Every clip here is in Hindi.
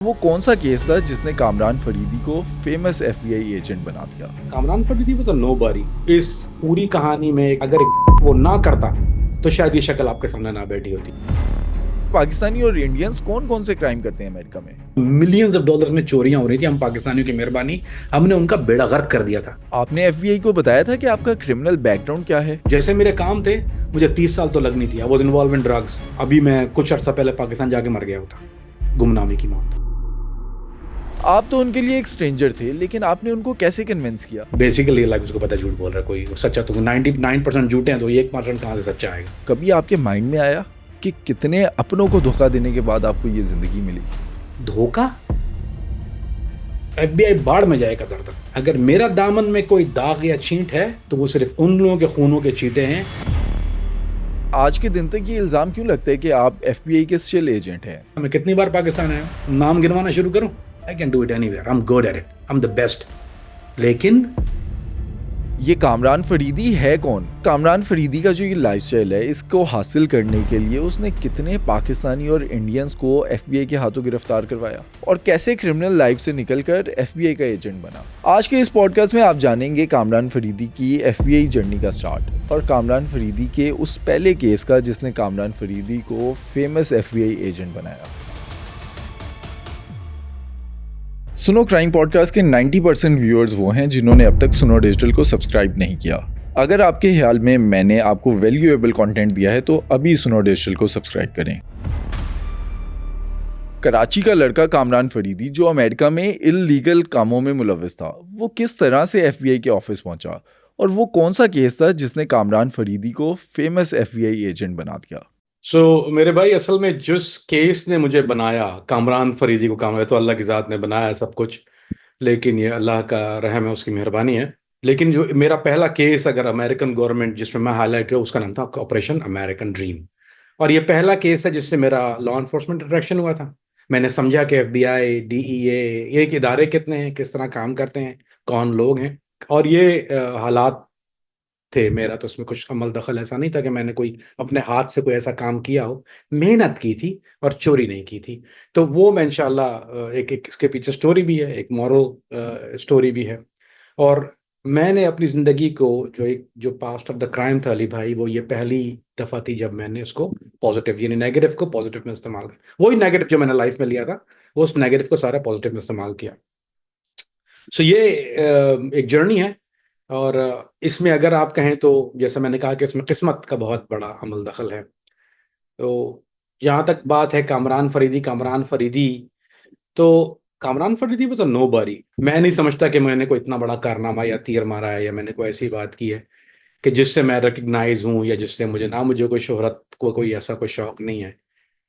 वो कौन सा केस था जिसने कामरान फरीदी को फेमस एफबीआई एजेंट बना दिया? कामरान फरीदी वो तो नोबडी इस पूरी कहानी में। अगर वो ना करता तो शायद ये शक्ल आपके सामने ना बैठी होती। पाकिस्तानी और इंडियंस कौन कौन से क्राइम करते हैं अमेरिका में? मिलियंस ऑफ डॉलर्स में चोरियां हो रही थी। हम पाकिस्तानियों की मेहरबानी, हमने उनका बेड़ा गर्क कर दिया था। आपने एफबीआई को बताया था कि आपका क्रिमिनल बैकग्राउंड क्या है? जैसे मेरे काम थे, मुझे 30 साल तो लगनी थी। I was involve in drugs. अभी मैं कुछ अर्सा पहले पाकिस्तान जाके मर गया होता, गुमनामी की मौत। आप तो उनके लिए एक स्ट्रेंजर थे, लेकिन आपने उनको कैसे कन्विंस किया? बेसिकली लाइफ उसको पता झूठ बोल रहा है कोई। सच्चा तो 99% झूठे हैं, तो 1% कहाँ से सच्चा आएगा। कभी आपके माइंड में आया कि कितने अपनों को धोखा देने के बाद आपको ये जिंदगी मिली? धोखा? एफबीआई बाढ़ में जाए कतरता। अगर मेरा दामन में कोई दाग या छींट है तो वो सिर्फ उन लोगों के खूनों के छींटे हैं। आज के दिन तक ये इल्जाम क्यों लगता है कि आप एफबीआई के स्टिल एजेंट हैं? मैं कितनी बार पाकिस्तान आया, नाम गिनवाना शुरू करूं? I can do it anywhere. I am good at it, I am the best. लेकिन ये कामरान फरीदी है कौन? कामरान फरीदी का जो ये लाइफस्टाइल है, इसको हासिल करने के लिए उसने कितने पाकिस्तानी और इंडियंस को एफबीआई के हाथों गिरफ्तार करवाया और कैसे क्रिमिनल लाइफ से निकलकर एफबीआई का एजेंट बना? आज के इस पॉडकास्ट में आप जानेंगे कामरान फरीदी की एफबीआई जर्नी का स्टार्ट और कामरान फरीदी के उस पहले केस का जिसने कामरान फरीदी को फेमस एफबीआई एजेंट बनाया। सुनो क्राइम पॉडकास्ट के 90% व्यूअर्स वो हैं जिन्होंने अब तक सुनो डिजिटल को सब्सक्राइब नहीं किया। अगर आपके ख्याल में मैंने आपको वैल्यूएबल कंटेंट दिया है तो अभी सुनो डिजिटल को सब्सक्राइब करें। कराची का लड़का कामरान फरीदी जो अमेरिका में इल्लीगल कामों में मुलव्वस था, वो किस तरह से एफबीआई के ऑफिस पहुंचा और वो कौन सा केस था जिसने कामरान फरीदी को फेमस एफबीआई एजेंट बना दिया? मेरे भाई, असल में जिस केस ने मुझे बनाया, कामरान फरीदी को, काम है तो अल्लाह की ज़ात ने बनाया सब कुछ, लेकिन ये अल्लाह का रहम है, उसकी मेहरबानी है। लेकिन जो मेरा पहला केस अगर अमेरिकन गवर्नमेंट जिसमें मैं हाईलाइट हुआ, उसका नाम था ऑपरेशन अमेरिकन ड्रीम। और ये पहला केस है जिससे मेरा लॉ इन्फोर्समेंट इंटरेक्शन हुआ था। मैंने समझा कि एफबीआई, डीईए, ये एक इदारे कितने हैं, किस तरह काम करते हैं, कौन लोग हैं। और ये हालात थे। मेरा तो उसमें कुछ अमल दखल ऐसा नहीं था कि मैंने कोई अपने हाथ से कोई ऐसा काम किया हो। मेहनत की थी और चोरी नहीं की थी। तो वो मैं इंशाल्लाह एक इसके पीछे स्टोरी भी है, एक मॉरल स्टोरी भी है। और मैंने अपनी ज़िंदगी को जो पास्ट ऑफ द क्राइम था अली भाई, वो ये पहली दफ़ा थी जब मैंने उसको पॉजिटिव, यानी नेगेटिव को पॉजिटिव में इस्तेमाल किया। वही नेगेटिव जो मैंने लाइफ में लिया था, वो उस नेगेटिव को सारा पॉजिटिव में इस्तेमाल किया। ये एक जर्नी है। और इसमें अगर आप कहें तो, जैसे मैंने कहा कि इसमें किस्मत का बहुत बड़ा अमल दखल है। तो जहाँ तक बात है कामरान फरीदी, तो कामरान फरीदी वो तो नोबडी। मैं नहीं समझता कि मैंने कोई इतना बड़ा कारनामा या तीर मारा है, या मैंने कोई ऐसी बात की है कि जिससे मैं रिकग्नाइज हूँ, या जिससे मुझे कोई शोहरत को कोई ऐसा कोई शौक नहीं है।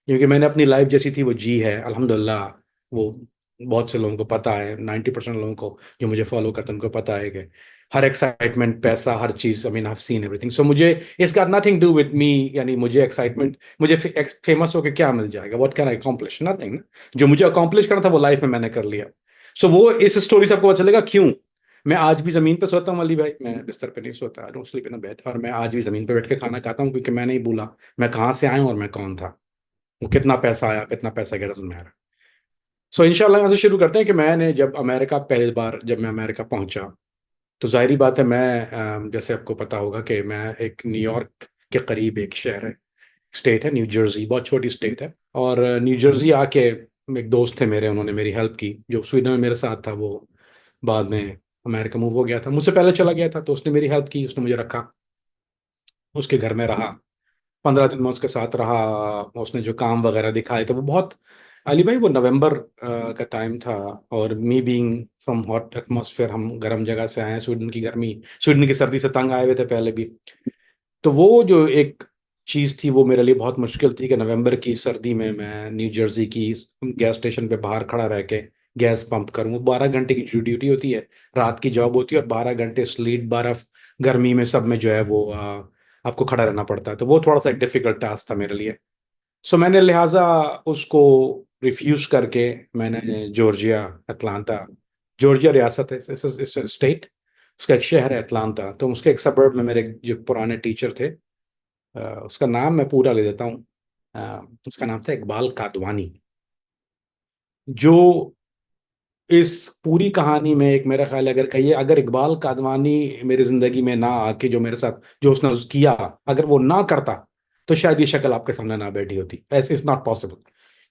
क्योंकि मैंने अपनी लाइफ जैसी थी वो जी है, अल्हम्दुलिल्लाह। वो बहुत से लोगों को पता है, 90% लोगों को जो मुझे फॉलो करते हैं उनको पता है कि हर एक्साइटमेंट, पैसा, हर चीज़, I mean I have seen everything. So मुझे it's got nothing do with me. यानी मुझे एक्साइटमेंट, मुझे फेमस होकर क्या मिल जाएगा? What can I accomplish? Nothing. जो मुझे अकॉम्प्लिश करना था वो लाइफ में मैंने कर लिया। वो इस स्टोरी से आपको पता चलेगा क्यों मैं आज भी जमीन पे सोता हूँ अली भाई। मैं बिस्तर पे नहीं सोता, I don't sleep in a bed. और मैं आज भी जमीन पे बैठ के खाना खाता हूँ, क्योंकि मैं नहीं भूला मैं कहाँ से आया हूँ और मैं कौन था। वो कितना पैसा आया, कितना पैसा गया, डजंट मैटर। इंशाल्लाह यहाँ से शुरू करते हैं कि मैंने जब अमेरिका, पहली बार जब मैं अमेरिका पहुंचा, तो जाहिर बात है, मैं जैसे आपको पता होगा कि मैं एक न्यूयॉर्क के करीब एक शहर है, स्टेट है न्यू जर्सी, बहुत छोटी स्टेट है। और न्यू जर्सी आके एक दोस्त थे मेरे, उन्होंने मेरी हेल्प की। जो स्वीडन में मेरे साथ था, वो बाद में अमेरिका मूव हो गया था, मुझसे पहले चला गया था। तो उसने मेरी हेल्प की, उसने मुझे रखा, उसके घर में रहा। 15 दिन में उसके साथ रहा। उसने जो काम वगैरह दिखाए, तो वो बहुत, अली भाई वो नवंबर का टाइम था। और me being from hot atmosphere, हम गर्म जगह से आए हैं, स्वीडन की गर्मी, स्वीडन की सर्दी से तंग आए हुए थे पहले भी। तो वो जो एक चीज़ थी वो मेरे लिए बहुत मुश्किल थी कि नवंबर की सर्दी में मैं न्यू जर्सी की गैस स्टेशन पे बाहर खड़ा रह के गैस पंप करूँ। वो 12 घंटे की ड्यूटी होती है, रात की जॉब होती है, और 12 घंटे स्लीट, बर्फ, गर्मी में, सब में जो है वो आपको खड़ा रहना पड़ता है। तो वो थोड़ा सा डिफिकल्ट टास्क था मेरे लिए। मैंने लिहाजा उसको रिफ्यूज करके, मैंने जॉर्जिया, अटलांटा, जॉर्जिया रियासत है, स्टेट, उसका एक शहर है अटलांटा, तो उसके एक सबर्ब में मेरे जो पुराने टीचर थे, उसका नाम मैं पूरा ले देता हूँ। उसका नाम था इकबाल कादवानी। जो इस पूरी कहानी में एक मेरा ख्याल है, अगर कहिए अगर इकबाल कादवानी मेरी जिंदगी में ना आके जो मेरे साथ जो उसने किया, अगर वो ना करता तो शायद ये शक्ल आपके सामने ना बैठी होती। ऐसे इज नॉट पॉसिबल,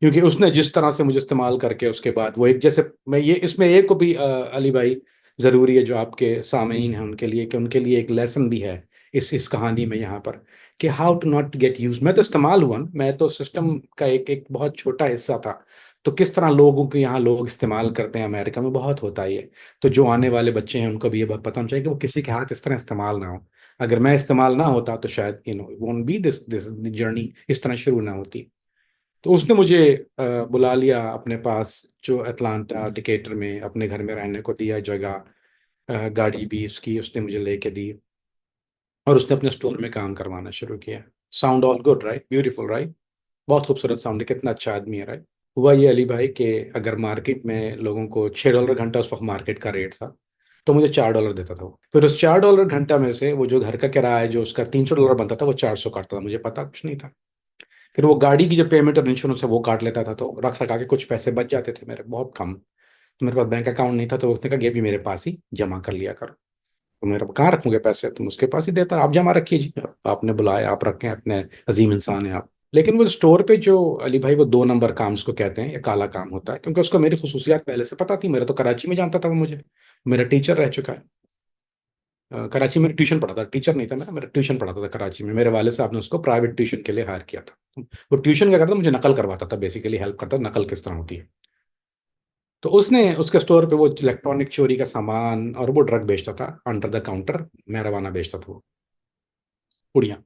क्योंकि उसने जिस तरह से मुझे इस्तेमाल करके उसके बाद वो एक जैसे मैं ये इसमें एक को भी अली भाई जरूरी है जो आपके सामईन हैं उनके लिए, कि उनके लिए एक लेसन भी है इस कहानी में यहाँ पर, कि how to not get used. मैं तो इस्तेमाल हुआ ना, मैं तो सिस्टम का एक बहुत छोटा हिस्सा था। तो किस तरह लोगों को यहाँ लोग इस्तेमाल करते हैं, अमेरिका में बहुत होता है ये। तो जो आने वाले बच्चे हैं उनको भी ये बात पता होना चाहिए कि वो किसी के हाथ इस तरह इस्तेमाल ना हो। अगर मैं इस्तेमाल ना होता तो शायद won't be this this journey इस तरह शुरू ना होती। तो उसने मुझे बुला लिया अपने पास, जो अटलांटा डिकेटर में अपने घर में रहने को दिया जगह, गाड़ी भी उसकी उसने मुझे लेके दी, और उसने अपने स्टोर में काम करवाना शुरू किया। Sound all good right, beautiful right, बहुत खूबसूरत साउंड है, कितना अच्छा आदमी है राइट। हुआ ये अली भाई कि अगर मार्केट में लोगों को $6 घंटा उस वक्त मार्केट का रेट था, तो मुझे $4 देता था वो। फिर उस $4 घंटा में से वो जो घर का किराया है जो उसका $300 बनता था, वो 400 काटता था, मुझे पता कुछ नहीं था। फिर वो गाड़ी की जो पेमेंट और इंश्योरेंस है वो काट लेता था, तो रख रखा के कुछ पैसे बच जाते थे मेरे, बहुत कम। तो मेरे पास बैंक अकाउंट नहीं था, तो उसने कहा ये भी मेरे पास ही जमा कर लिया करो। तो मेरे कहाँ रखोगे पैसे, तुम उसके पास ही देता, आप जमा रखिए जी, आपने बुलाया आप रखें, अपने अजीम इंसान है आप। लेकिन वो स्टोर पे जो अली भाई वो 2 नंबर काम उसको कहते हैं, ये काला काम होता है, क्योंकि उसको मेरी खसूसियात पहले से पता थी। मेरा तो कराची में जानता था वो मुझे, मेरा टीचर रह चुका है। कराची में ट्यूशन पढ़ाता था, टीचर नहीं था मेरा, मेरा ट्यूशन पढ़ाता था कराची में। मेरे वाले साहब ने उसको प्राइवेट ट्यूशन के लिए हायर किया था। वो ट्यूशन क्या करता था, मुझे नकल करवाता था, बेसिकली हेल्प करता था नकल किस तरह होती है। तो उसने उसके स्टोर पे वो इलेक्ट्रॉनिक चोरी का सामान और वो ड्रग बेचता था अंडर द काउंटर, marijuana बेचता था वो, पुड़िया।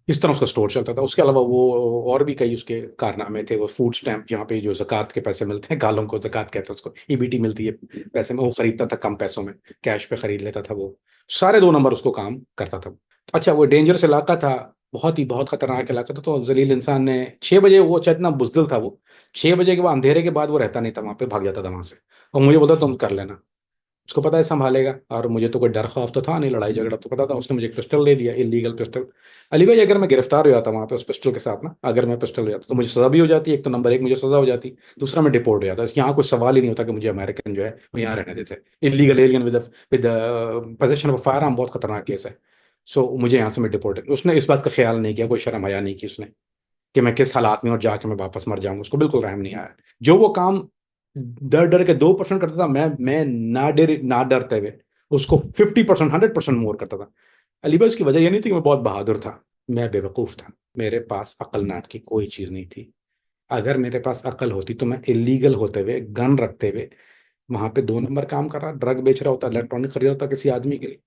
इस तरह उसका स्टोर चलता था। उसके अलावा वो और भी कई उसके कारनामे थे। वो फूड स्टैम्प, जहाँ पे जो जक़ात के पैसे मिलते हैं, गालों को जक़ात कहते हैं उसको, ईबीटी मिलती है पैसे में, वो खरीदता था कम पैसों में, कैश पे खरीद लेता था वो। सारे 2 नंबर उसको काम करता था। अच्छा, वो डेंजरस इलाका था, बहुत ही बहुत खतरनाक इलाका था। तो जलील इंसान ने 6 बजे, वो चाहे इतना बुजदिल था वो, 6 बजे के बाद अंधेरे के बाद वो रहता नहीं था वहां पे, भाग जाता था वहां से, और मुझे बोलता तुम कर लेना, उसको पता है संभालेगा। और मुझे तो कोई डर खौफ तो था नहीं, लड़ाई झगड़ा तो पता था। उसने मुझे एक पिस्टल दे दिया, इलीगल पिस्टल। अली भाई अगर मैं गिरफ्तार हो जाता वहां पे उस पिस्टल के साथ ना, अगर मैं पिस्टल हो जाता तो मुझे सजा भी हो जाती, एक तो नंबर एक मुझे सजा हो जाती, दूसरा मैं डिपोर्ट हो जाता। यहाँ कोई सवाल ही नहीं होता कि मुझे अमेरिकन जो है वो यहाँ रहने देते। Illegal alien with with possession of fire arm बहुत खतरनाक केस है। सो मुझे यहाँ से मैं डिपोर्ट, उसने इस बात का ख्याल नहीं किया, कोई शर्म हया नहीं की उसने, कि मैं किस हालात में और जाके मैं वापस मर जाऊंगा, उसको बिल्कुल रहम नहीं आया। जो वो काम डर डर के 2% करता था, मैं ना डरते हुए उसको 50%, 100% मोर करता था। अली भाई उसकी वजह यह नहीं थी कि मैं बहुत बहादुर था, मैं बेवकूफ था। मेरे पास अकल नाट की कोई चीज नहीं थी। अगर मेरे पास अकल होती तो मैं इलीगल होते हुए, गन रखते हुए, वहां पे 2 नंबर काम कर रहा, ड्रग बेच रहा होता, इलेक्ट्रॉनिक खरीद रहा होता किसी आदमी के लिए।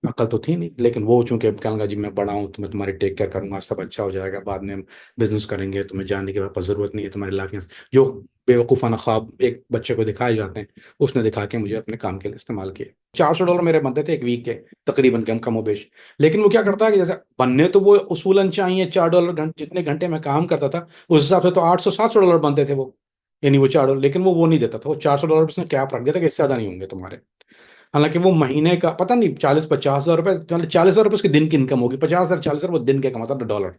अकल तो थी नहीं, लेकिन वो चूंकि अब कहूँगा जी मैं बड़ा हूँ तो मैं तुम्हारी टेक केयर करूंगा, सब अच्छा हो जाएगा, बाद में हम बिजनेस करेंगे, तुम्हें जानने की वापस जरूरत नहीं है तुम्हारी लाइफ में, जो बेवकूफ़ाना ख्वाब एक बच्चे को दिखाए जाते हैं, उसने दिखा के मुझे अपने काम के लिए इस्तेमाल किया। $400 मेरे बनते थे एक वीक के, तकरीबन कम बेश। लेकिन वो क्या करता है कि जैसे बनने तो वो उसूलन चाहिए $4 घंटे, जितने घंटे मैं काम करता था उस हिसाब से तो $800-700 बनते थे वो, यानी वो $4, लेकिन वो नहीं देता था। वो $400 उसने कैप रख दिया था कि इससे ज्यादा नहीं होंगे तुम्हारे। हालांकि वो महीने का पता नहीं 40-50 हज़ार रुपए, 40 हज़ार रुपए उसकी दिन की इनकम होगी, 50 हज़ार 40 हज़ार वो दिन के कमाता था डॉलर,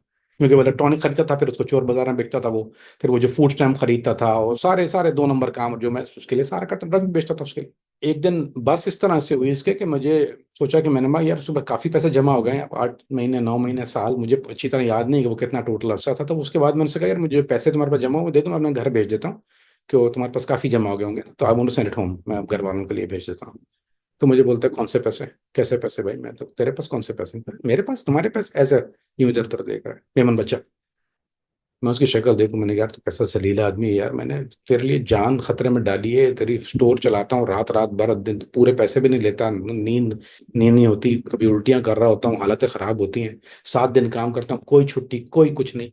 क्योंकि वो इलेक्ट्रॉनिक खरीदता था, फिर उसको चोर बाजार में बेचता था वो। फिर वो जो फूड स्टैम्प खरीदता था, और सारे सारे 2 नंबर काम जो मैं उसके लिए सारा करता, ड्रग भी बेचता था उसके लिए। एक दिन बस इस तरह से हुई इसके कि मुझे सोचा कि मैंने कहा यार सुबह काफी पैसे जमा हो गए हैं, अब 8 महीने 9 महीने साल, मुझे अच्छी तरह याद नहीं कि वो कितना टोटल अरसा था। तो उसके बाद मैंने उससे कहा यार मुझे पैसे तुम्हारे पास जमा हुए दे दो, मैं अपने घर भेज देता हूँ, क्यों तुम्हारे पास काफी जमा हो गए होंगे, तो I want to send it home, मैं घर वालों के लिए भेज देता हूँ। तो मुझे बोलते हैं कौन से पैसे, कैसे पैसे भाई, मैं तो तेरे पास कौन से पैसे, मेरे पास तुम्हारे पास, ऐसे यूं इधर उधर देख रहा है मेमन बच्चा। मैं उसकी शक्ल देखूं, मैंने कहा यार तो कैसा जलीला आदमी है यार, मैंने तेरे लिए जान खतरे में डाली है, तेरी स्टोर चलाता हूँ रात रात भर दिन, तो पूरे पैसे भी नहीं लेता, नींद नींद नहीं होती, कभी उल्टियां कर रहा होता हूँ, हालतें खराब होती हैं, 7 दिन काम करता हूँ, कोई छुट्टी कोई कुछ नहीं।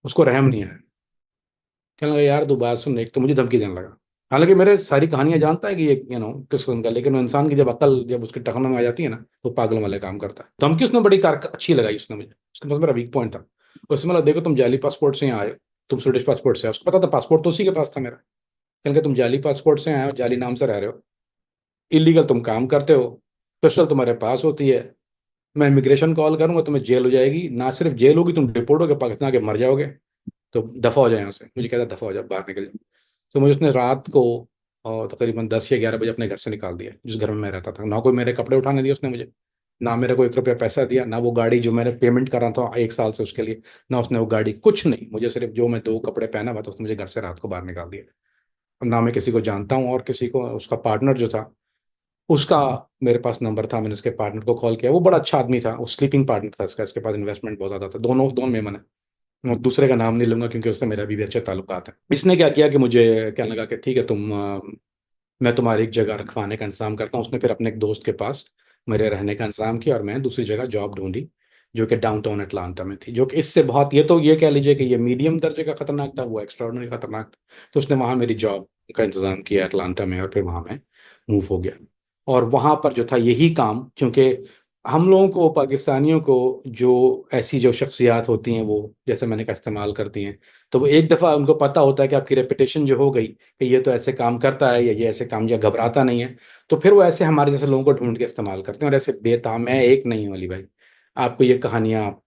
उसको रहम नहीं आया, कहने लगा यार तू बात सुन, एक तो मुझे धमकी देने लगा। हालांकि मेरे सारी कहानियां जानता है कि ये किस किस्म का, लेकिन वो इंसान की जब अकल जब उसके टखने में आ जाती है ना, तो पागलों वाले काम करता है। धमकी उसने बड़ी कार अच्छी लगाई उसने मुझे, उसके पास मेरा वीक पॉइंट था। उसने बोला देखो तुम जाली पासपोर्ट से यहाँ आए हो, तुम स्वीडिश पासपोर्ट से आए हो। उसको पता था पासपोर्ट तो उसी के पास था मेरा। कहने लगा तुम जाली पासपोर्ट से आए हो, जाली नाम से रह रहे हो, इलीगल तुम काम करते हो, पिस्टल तुम्हारे पास होती है, मैं इमिग्रेशन कॉल करूंगा तुम्हें जेल हो जाएगी, ना सिर्फ जेल होगी तुम डिपोर्ट होगे पाकिस्तान के, मर जाओगे। तो दफ़ा हो जाए यहाँ से, मुझे कहता दफ़ा हो जाए, बाहर निकल जाओ। तो मुझे उसने रात को और तकरीबन 10 या 11 बजे अपने घर से निकाल दिया, जिस घर में मैं रहता था। ना कोई मेरे कपड़े उठाने दिए उसने मुझे, ना मेरे को 1 रुपया पैसा दिया, ना वो गाड़ी जो मैंने पेमेंट कर रहा था 1 साल से उसके लिए, ना उसने वो गाड़ी, कुछ नहीं। मुझे सिर्फ जो मैं 2 कपड़े पहना हुआ था उसने मुझे घर से रात को बाहर निकाल दिया। अब ना मैं किसी को जानता हूँ, और किसी को, उसका पार्टनर जो था उसका मेरे पास नंबर था, मैंने उसके पार्टनर को कॉल किया। वो बड़ा अच्छा आदमी था, वो स्लीपिंग पार्टनर था इसका, इसके पास इन्वेस्टमेंट बहुत ज़्यादा था, दोनों दोनों मेमन है। मैं दूसरे का नाम नहीं लूंगा क्योंकि उससे मेरा भी अच्छे ताल्लुकात है। इसने क्या किया कि मुझे कहने लगा कि ठीक है तुम मैं तुम्हारी एक जगह रखवाने का इंतजाम करता हूँ। उसने फिर अपने एक दोस्त के पास मेरे रहने का इंतजाम किया, और मैं दूसरी जगह जॉब ढूंढी जो कि डाउनटाउन अटलांटा में थी, जो कि इससे बहुत, ये तो ये कह लीजिए कि ये मीडियम दर्जे का खतरनाक था, वो एक्स्ट्राऑर्डिनरी खतरनाक था। तो उसने वहाँ मेरी जॉब का इंतजाम किया अटलांटा में, और फिर वहाँ मैं मूव हो गया। और वहाँ पर जो था यही काम, क्योंकि हम लोगों को, पाकिस्तानियों को, जो ऐसी जो शख्सियात होती हैं वो जैसे मैंने का इस्तेमाल करती हैं, तो वो एक दफ़ा उनको पता होता है कि आपकी रेपुटेशन जो हो गई कि ये तो ऐसे काम करता है, या ये ऐसे काम, या घबराता नहीं है, तो फिर वो ऐसे हमारे जैसे लोगों को ढूंढ के इस्तेमाल करते हैं। और ऐसे बेताब, मैं एक नहीं हूँ अली भाई, आपको ये कहानियाँ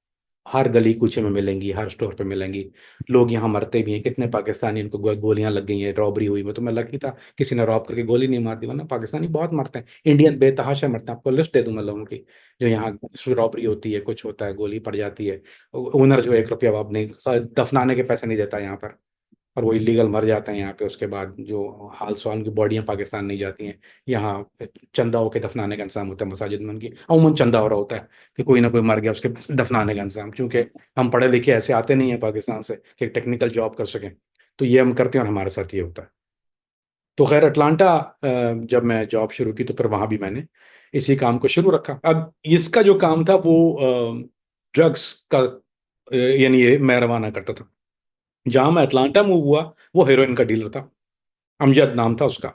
हर गली कूचे में मिलेंगी, हर स्टोर पे मिलेंगी। लोग यहाँ मरते भी हैं, कितने पाकिस्तानी इनको गोलियां लग गई हैं, रॉबरी हुई। मैं तो, मैं लकी था किसी ने रॉब करके गोली नहीं मार दी, वरना पाकिस्तानी बहुत मरते हैं, इंडियन बेतहाशा मरते हैं। आपको लिस्ट दे दूं मैं लोगों की, जो यहाँ रॉबरी होती है, कुछ होता है, गोली पड़ जाती है, ओनर जो 1 रुपया अब नहीं, दफनाने के पैसे नहीं देता यहाँ पर, और वो इलीगल मर जाते हैं यहाँ पे। उसके बाद जो हाल सवाल, उनकी बॉडियां पाकिस्तान नहीं जाती हैं, यहाँ चंदा होकर दफनाने का इंतजाम होता है मसाजिद में उनकी, अमूमन चंदा हो रहा होता है कि कोई ना कोई मर गया, उसके दफनाने का इंतजाम, क्योंकि हम पढ़े लिखे ऐसे आते नहीं हैं पाकिस्तान से कि टेक्निकल जॉब कर सकें, तो ये हम करते हैं और हमारे साथ ये होता है। तो खैर अटलांटा जब मैं जॉब शुरू की तो फिर वहां भी मैंने इसी काम को शुरू रखा। अब इसका जो काम था वो ड्रग्स का, यानी ये मैं रवाना करता था। जहां मैं अटलांटा मूव हुआ, वो हेरोइन का डीलर था, अमजद नाम था उसका,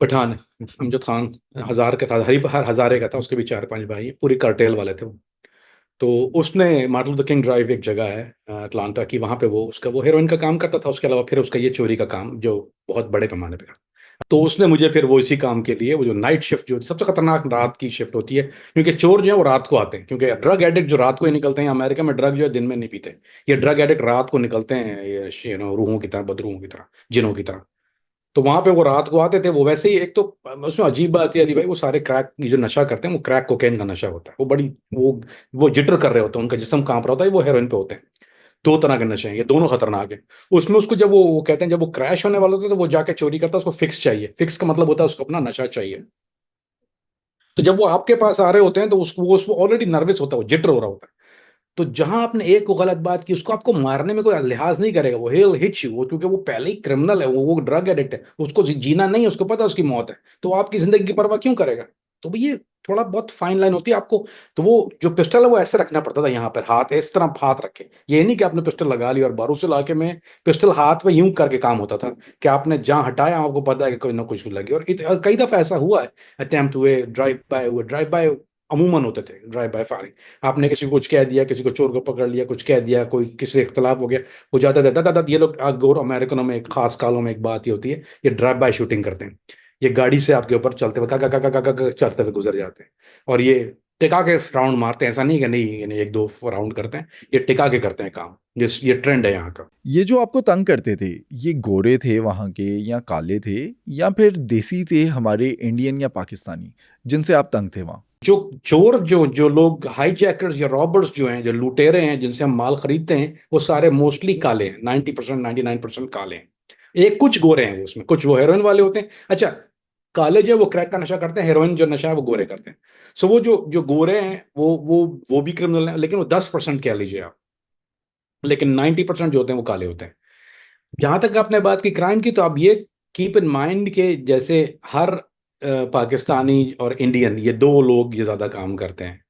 पठान, अमजद खान। हजार का था, हर हजारे का था, उसके भी 4-5 भाई, पूरी कार्टेल वाले थे वो। तो उसने, मार्टिन लूथर किंग ड्राइव एक जगह है अटलांटा की, वहां पे वो उसका वो हेरोइन का काम करता था। उसके अलावा फिर उसका ये चोरी का काम जो बहुत बड़े पैमाने पे था। तो उसने मुझे फिर वो इसी काम के लिए, वो जो नाइट शिफ्ट जो होती है, सबसे खतरनाक रात की शिफ्ट होती है, क्योंकि चोर जो है वो रात को आते हैं, क्योंकि ड्रग एडिक्ट जो रात को ही निकलते हैं, अमेरिका में ड्रग जो है दिन में नहीं पीते, ये ड्रग एडिक्ट रात को निकलते हैं, ये रूहों की तरह, बदरूहों की तरह, जिनों की तरह। तो वहां पे वो रात को आते थे। वो वैसे ही, एक तो उसमें अजीब बात ये थी भाई, वो सारे क्रैक जो नशा करते हैं वो क्रैक कोकेन का नशा होता है, वो बड़ी, वो जिटर कर रहे होते हैं, उनका जिस्म कांप रहा होता है, वो हेरोइन पे होते हैं। 2 तरह के नशे हैं, ये दोनों खतरनाक है। उसमें उसको जब वो कहते हैं, जब वो क्रैश होने वाला होता है तो वो जाके चोरी करता है, उसको फिक्स चाहिए। फिक्स का मतलब होता है उसको अपना नशा चाहिए। तो जब वो आपके पास आ रहे होते हैं तो उसको ऑलरेडी नर्वस होता है, वो जिटर हो रहा होता है। तो जहां आपने एक को गलत बात की, उसको आपको मारने में कोई लिहाज नहीं करेगा, वो हेल हिच यू, वो क्योंकि वो पहले ही क्रिमिनल है, वो ड्रग एडिक्ट है, उसको जीना नहीं है, उसको पता है उसकी मौत है, तो वो आपकी जिंदगी की परवाह क्यों करेगा? तो भाई ये थोड़ा बहुत फाइन लाइन होती है आपको। तो वो जो पिस्टल है वो ऐसे रखना पड़ता था यहाँ पर, हाथ इस तरह हाथ रखे, ये नहीं कि आपने पिस्टल लगा ली, और बारूद से इलाके में पिस्टल हाथ में यूं करके काम होता था कि आपने जहां हटाया आपको पता है कि कोई ना कुछ लगी। और कई दफा ऐसा हुआ है, अटेम्प्ट हुए, ड्राइव बाय अमूमन होते थे, ड्राइव बाय फायरिंग। आपने किसी को कुछ कह दिया, किसी को चोर को पकड़ लिया, कुछ कह दिया, कोई किसी से इख्तलाफ हो गया, हो जाता था दादा। ये लोग गोर अमेरिकनों में एक खास कालों में एक बात ही होती है, ये ड्राइव बाय शूटिंग करते हैं। ये गाड़ी से आपके ऊपर चलते हुए का चलते हुए गुजर जाते हैं, और ये टिका के राउंड मारते हैं। ऐसा नहीं कि नहीं, यानी 1-2 राउंड करते हैं, ये टिका के करते हैं काम, ये ट्रेंड है यहाँ का। ये जो आपको तंग करते थे, ये गोरे थे वहाँ के, या काले थे, या फिर देसी थे हमारे इंडियन या पाकिस्तानी, जिनसे आप तंग थे वहाँ? जो चोर, जो जो लोग हाईजैकर्स या रॉबर्स जो हैं, जो लुटेरे हैं, जिनसे हम माल खरीदते हैं, वो सारे मोस्टली काले हैं, 90%, 99% काले हैं। एक कुछ गोरे हैं उसमें, कुछ वो हेरोइन वाले होते हैं। अच्छा, काले जो है वो क्रैक का नशा करते हैं, हेरोइन जो नशा है वो गोरे करते हैं। सो वो जो जो गोरे हैं वो भी क्रिमिनल हैं, लेकिन वो 10% कह लीजिए आप, लेकिन 90% जो होते हैं वो काले होते हैं। जहां तक आपने बात की क्राइम की, तो आप ये कीप इन माइंड के जैसे हर पाकिस्तानी और इंडियन, ये दो लोग ये ज्यादा काम करते हैं।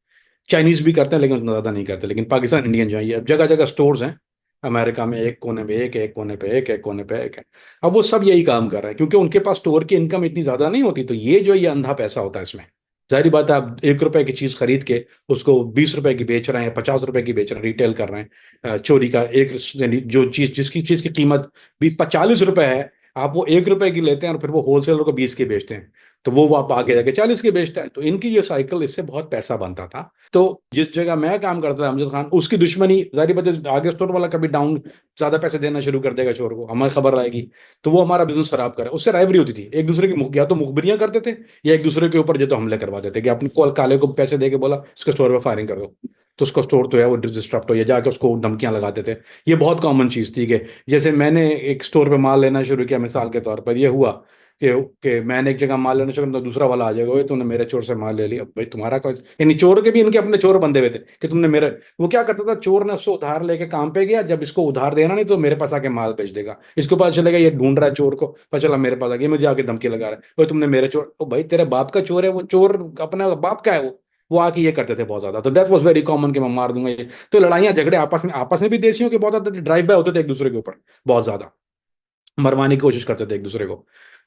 चाइनीज भी करते हैं लेकिन उतना ज्यादा नहीं करते, लेकिन पाकिस्तान इंडियन जो है, ये अब जगह जगह स्टोर्स हैं अमेरिका में, एक कोने पे एक, एक कोने पे एक, एक कोने पे एक है। अब वो सब यही काम कर रहे हैं, क्योंकि उनके पास स्टोर की इनकम इतनी ज्यादा नहीं होती, तो ये जो ये अंधा पैसा होता है इसमें। जाहिर बात है, आप 1 रुपए की चीज खरीद के उसको 20 रुपए की बेच रहे हैं, 50 रुपए की बेच रहे हैं, रिटेल कर रहे हैं। चोरी का एक, यानी जो चीज, जिसकी चीज की कीमत भी 40 रुपए है, आप वो 1 रुपए की लेते हैं और फिर वो होलसेलर को 20 की बेचते हैं, तो वो आप आगे जाके 40 की बेचता है। तो इनकी ये साइकिल, इससे बहुत पैसा बनता था। तो जिस जगह मैं काम करता था अमजद खान, उसकी दुश्मनी जारी बात है, आगे स्टोर वाला कभी डाउन ज्यादा पैसे देना शुरू कर देगा चोर को, हमें खबर आएगी, तो वो हमारा बिजनेस खराब करे। उससे राइवरी होती थी, एक दूसरे की या तो मुखबिरियां करते थे, या एक दूसरे के ऊपर जो तो हमले करवा देते कि अपने को काले को पैसे दे के बोला इसके स्टोर पे फायरिंग कर दो, तो उसका स्टोर तो है वो डिस्टर्ब हो, या जाके उसको धमकियां लगाते थे। ये बहुत कॉमन चीज थी कि जैसे मैंने एक स्टोर पे माल लेना शुरू किया, मिसाल के तौर पर ये हुआ कि मैंने एक जगह माल लेना शुरू किया, तो दूसरा वाला आ जाएगा, "ओए, तूने मेरे चोर से माल ले लिया"। अब भाई तुम्हारा कोई, यानी चोर के भी इनके अपने चोर बंधे हुए थे कि तुमने मेरे, वो क्या करता था, चोर ने उससे उधार लेके काम पे गया, जब इसको उधार देना नहीं तो मेरे पास आके माल बेच देगा, इसको पता चलेगा ये ढूंढ रहा है चोर को, पता चला मेरे पास आ गया, मुझे आके धमकी लगा रहा है, "ओए, तुमने मेरे चोर"। ओ भाई, तेरे बाप का चोर है वो चोर, अपना बाप का है वो आके ये करते थे बहुत ज्यादा। तो दैट वाज वेरी कॉमन कि मैं मार दूंगा ये। तो लड़ाइयां झगड़े आपस में भी देशियों के बहुत ज्यादा ड्राइव बाय होते थे एक दूसरे के ऊपर, बहुत ज्यादा मरवाने की कोशिश करते थे एक दूसरे को।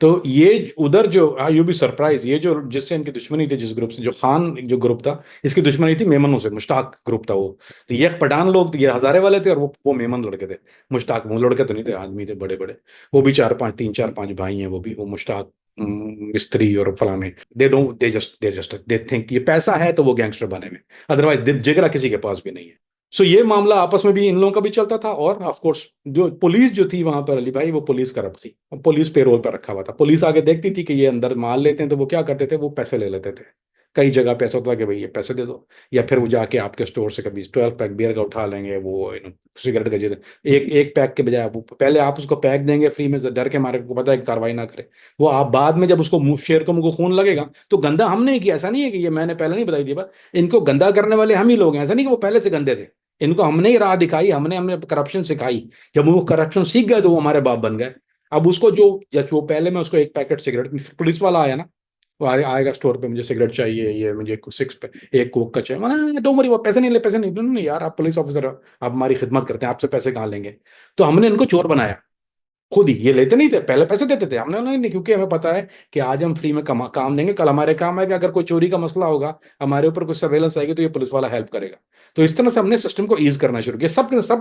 तो ये उधर जो, यू बी सरप्राइज, ये जो जिससे इनकी दुश्मनी थी, जिस ग्रुप से, जो खान जो ग्रुप था, इसकी दुश्मनी थी मेमनों से, मुश्ताक ग्रुप था वो। तो ये पठान लोग, ये हजारे वाले थे, और वो मेमन लड़के थे। मुश्ताक, वो लड़के तो नहीं थे, आदमी थे बड़े बड़े। वो भी चार पांच, तीन चार पांच भाई हैं वो भी, वो मुश्ताक, मिस्त्री और फलाने। दे थिंक ये पैसा है तो वो गैंगस्टर बने में, अदरवाइज जिगरा किसी के पास भी नहीं है। सो ये मामला आपस में भी इन लोगों का भी चलता था। और ऑफ कोर्स जो पुलिस जो थी वहां पर अली भाई, वो पुलिस करप्ट थी, पुलिस पेरोल पर रखा हुआ था। पुलिस आगे देखती थी कि ये अंदर माल लेते हैं, तो वो क्या करते थे, वो पैसे ले लेते थे। कई जगह पैसा होता था कि भाई ये पैसे दे दो, या फिर वो जाके आपके स्टोर से कभी 12 पैक बियर का उठा लेंगे, वो सिगरेट का एक एक पैक के बजाय वो पहले आप उसको पैक देंगे फ्री में, डर के मारे को पता है कि कार्रवाई ना करे। वो आप बाद में जब उसको मुंह शेर को मुंह को खून लगेगा, तो गंदा हमने ही किया, ऐसा नहीं है कि ये मैंने पहले नहीं बताई थी बात, इनको गंदा करने वाले हम ही लोग हैं, ऐसा नहीं कि वो पहले से गंदे थे। इनको हमने ही राह दिखाई, हमने हमने करप्शन सिखाई। जब वो करप्शन सीख गए तो वो हमारे बाप बन गए। अब उसको जो, जब वो पहले मैं उसको एक पैकेट सिगरेट, पुलिस वाला आया ना, वो आएगा स्टोर पे, मुझे सिगरेट चाहिए, ये मुझे सिक्स पे एक कोक का चाहिए, मैंने डोंट वरी, वो पैसे नहीं ले, पैसे नहीं, नहीं यार आप पुलिस ऑफिसर हो, आप हमारी खिदमत करते हैं, आपसे पैसे कहाँ लेंगे। तो हमने इनको चोर बनाया खुद ही। ये लेते नहीं थे, पहले पैसे देते थे, हमने नहीं, क्योंकि हमें पता है कि आज हम फ्री में काम देंगे, कल हमारे काम आएगा, अगर कोई चोरी का मसला होगा, हमारे ऊपर कुछ सर्वेलेंस आएगी, तो ये पुलिस वाला हेल्प करेगा। तो इस तरह से हमने सिस्टम को ईज करना शुरू किया।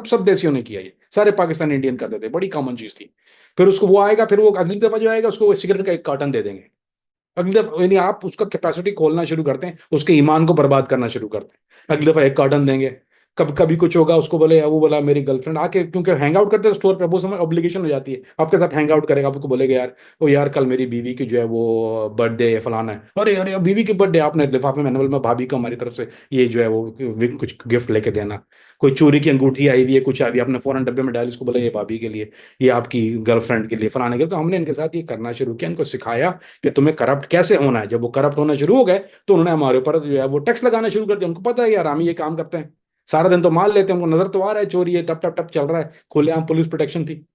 सब देशियों ने किया, ये सारे पाकिस्तान इंडियन करते थे, बड़ी कॉमन चीज थी। फिर उसको वो आएगा, फिर वो अगली दफा जो आएगा उसको सिगरेट का एक कार्टन दे देंगे। अगली दफा, यानी आप उसका कैपेसिटी खोलना शुरू करते हैं, उसके ईमान को बर्बाद करना शुरू करते हैं। अगली दफा एक कार्टन देंगे। कभी कभी कुछ होगा, उसको बोले, वो बोला मेरी गर्लफ्रेंड आके, क्योंकि हैंग आउट करते हैं स्टोर पे, वो समय ऑब्लिगेशन हो जाती है, आपके साथ हैंग आउट करेगा, आपको बोलेगा यार, ओ यार कल मेरी बीवी की जो है वो बर्थडे है, फलाना है, अरे अरे बीवी की बर्थडे, आपने लिफाफे में, एनुअल में भाभी को हमारी तरफ से ये जो है वो कुछ गिफ्ट लेके देना। कोई चोरी की अंगूठी आई हुई है, कुछ आई हुई है, आपने फौरन डब्बे में डाली, उसको बोला ये भाभी के लिए, ये आपकी गर्लफ्रेंड के लिए, फलाने के लिए। तो हमने इनके साथ ये करना शुरू किया, इनको सिखाया कि तुम्हें करप्ट कैसे होना है। जब वो करप्ट होना शुरू हो गए, तो उन्होंने हमारे ऊपर जो है वो टैक्स लगाना शुरू कर दिया। उनको पता है यार हम ये काम करते हैं, सारा दिन तो माल लेते हैं, उनको नजर तो आ रहा है चोरी है, टप टप टप चल रहा है, खुलेआम पुलिस प्रोटेक्शन थी।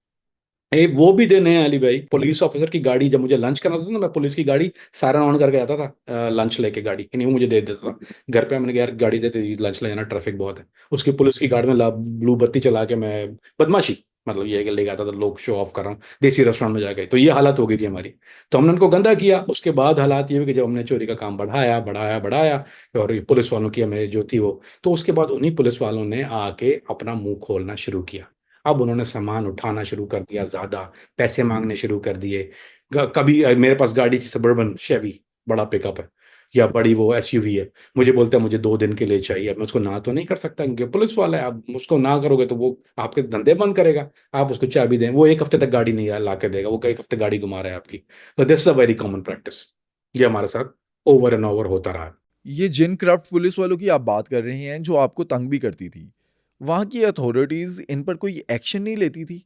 वो भी देने हैं अली भाई, पुलिस ऑफिसर की गाड़ी, जब मुझे लंच करना था ना, मैं पुलिस की गाड़ी सायरन ऑन करके आता था, लंच लेके गाड़ी, नहीं वो मुझे दे देता था घर पे। मैंने कहा यार गाड़ी देते, लंच ले जाना, ट्रैफिक बहुत है। उसकी पुलिस की गाड़ी में ब्लू बत्ती चला के मैं बदमाशी, मतलब ये है कि लेके आता था, लोग शो ऑफ कर रहा हूँ, देसी रेस्टोरेंट में जाके। तो ये हालत हो गई थी हमारी। तो हमने उनको गंदा किया। उसके बाद हालात ये हुए कि जब हमने चोरी का काम बढ़ाया बढ़ाया बढ़ाया, और ये पुलिस वालों की हमें जो थी वो, तो उसके बाद उन्हीं पुलिस वालों ने आके अपना मुंह खोलना शुरू किया। अब उन्होंने सामान उठाना शुरू कर दिया, ज्यादा पैसे मांगने शुरू कर दिए। कभी मेरे पास गाड़ी थी सबर्बन शेवी, बड़ा पिकअप है, या बड़ी वो एसयूवी है, मुझे बोलता है मुझे 2 दिन के लिए चाहिए। अब मैं उसको ना तो नहीं कर सकता, क्योंकि पुलिस वाला है। आप उसको ना करोगे तो वो आपके धंधे बंद करेगा। आप उसको चाबी दें, वो 1 हफ्ते तक गाड़ी नहीं ला के देगा, वो 1 हफ्ते गाड़ी घुमा रहा है आपकी। तो this is a very common practice, ये हमारे साथ ओवर एंड ओवर होता रहा है। ये जिन करप्ट पुलिस वालों की आप बात कर रहे हैं जो आपको तंग भी करती थी, वहाँ की अथॉरिटीज़ इन पर कोई एक्शन नहीं लेती थी,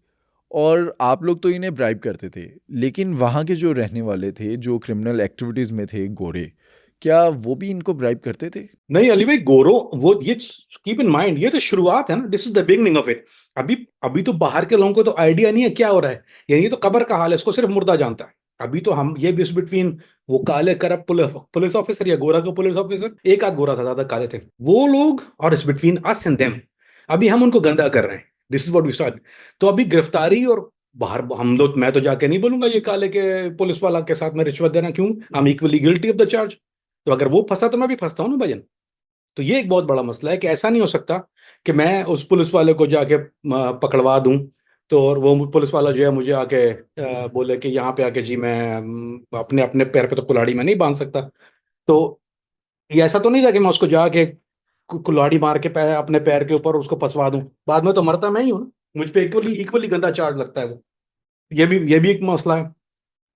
और आप लोग तो इन्हें ब्राइब करते थे, लेकिन वहाँ के जो रहने वाले थे, जो क्रिमिनल एक्टिविटीज़ में थे गोरे, क्या वो भी इनको ब्राइब करते थे? नहीं अली भाई, गोरो, वो ये कीप इन माइंड, ये तो शुरुआत है ना, this is the beginning of it. अभी अभी तो बाहर के लोगों को तो आइडिया नहीं है क्या हो रहा है, ये तो कब्र का हाल है, इसको सिर्फ मुर्दा जानता है। अभी तो हम ये बीस बिटवीन वो काले करप्ट पुलिस ऑफिसर या गोरा का पुलिस ऑफिसर, एक आध गोरा था, ज्यादा काले थे वो लोग, और इस बिटवीन अस एंड देम, अभी हम उनको गंदा कर रहे हैं। This is what we start. तो अभी गिरफ्तारी और बाहर हम लोग, मैं तो जाके नहीं बोलूंगा ये काले के पुलिस वाला के साथ में रिश्वत देना, क्यों, हम equally guilty of the charge. तो अगर वो फंसा तो मैं भी फंसता हूँ ना भजन। तो ये एक बहुत बड़ा मसला है कि ऐसा नहीं हो सकता कि मैं उस पुलिस वाले को जाके पकड़वा दूं, तो और वो पुलिस वाला जो है मुझे आके बोले कि यहाँ पे आके जी मैं अपने अपने पैर पे तो कुल्हाड़ी में नहीं बांध सकता। तो ये ऐसा तो नहीं था कि मैं उसको जाके कुल्हाड़ी मार के पैर अपने पैर के ऊपर उसको फंसवा दूं, बाद में तो मरता मैं ही हूं ना। मुझ पे इक्वली इक्वली गंदा चार्ज लगता है वो। ये भी एक मसला है।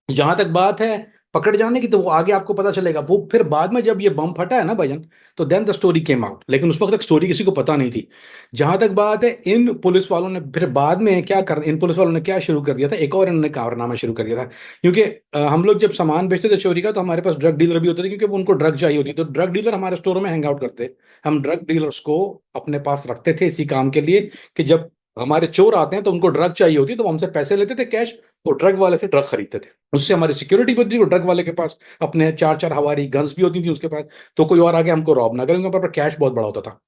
जहां तक बात है पकड़ जाने की, तो वो आगे आपको पता चलेगा। वो फिर बाद में जब ये बम फटा है ना भजन, तो then the story came out, लेकिन उस वक्त तक स्टोरी किसी को पता नहीं थी। जहां तक बात है, इन पुलिस वालों ने फिर बाद में क्या कर इन पुलिस वालों ने क्या शुरू कर दिया था, एक और इन्होंने कारनामा शुरू कर दिया था। क्योंकि हम लोग जब सामान बेचते थे चोरी का, तो हमारे पास ड्रग डीलर भी होते थे, क्योंकि वो उनको ड्रग चाहिए होती, तो ड्रग डीलर हमारे स्टोरों में हैंग आउट करते। हम ड्रग डीलर्स को अपने पास रखते थे इसी काम के लिए, कि जब हमारे चोर आते हैं तो उनको ड्रग चाहिए होती, तो वो हमसे पैसे लेते थे कैश, तो ड्रग वाले से ड्रग खरीदते थे। उससे हमारी सिक्योरिटी भी होती थी। ड्रग वाले के पास अपने चार चार हमारी गन्स भी होती थी उसके पास, तो कोई और आगे हमको रॉब ना करें, उनके पास कैश बहुत बड़ा होता था।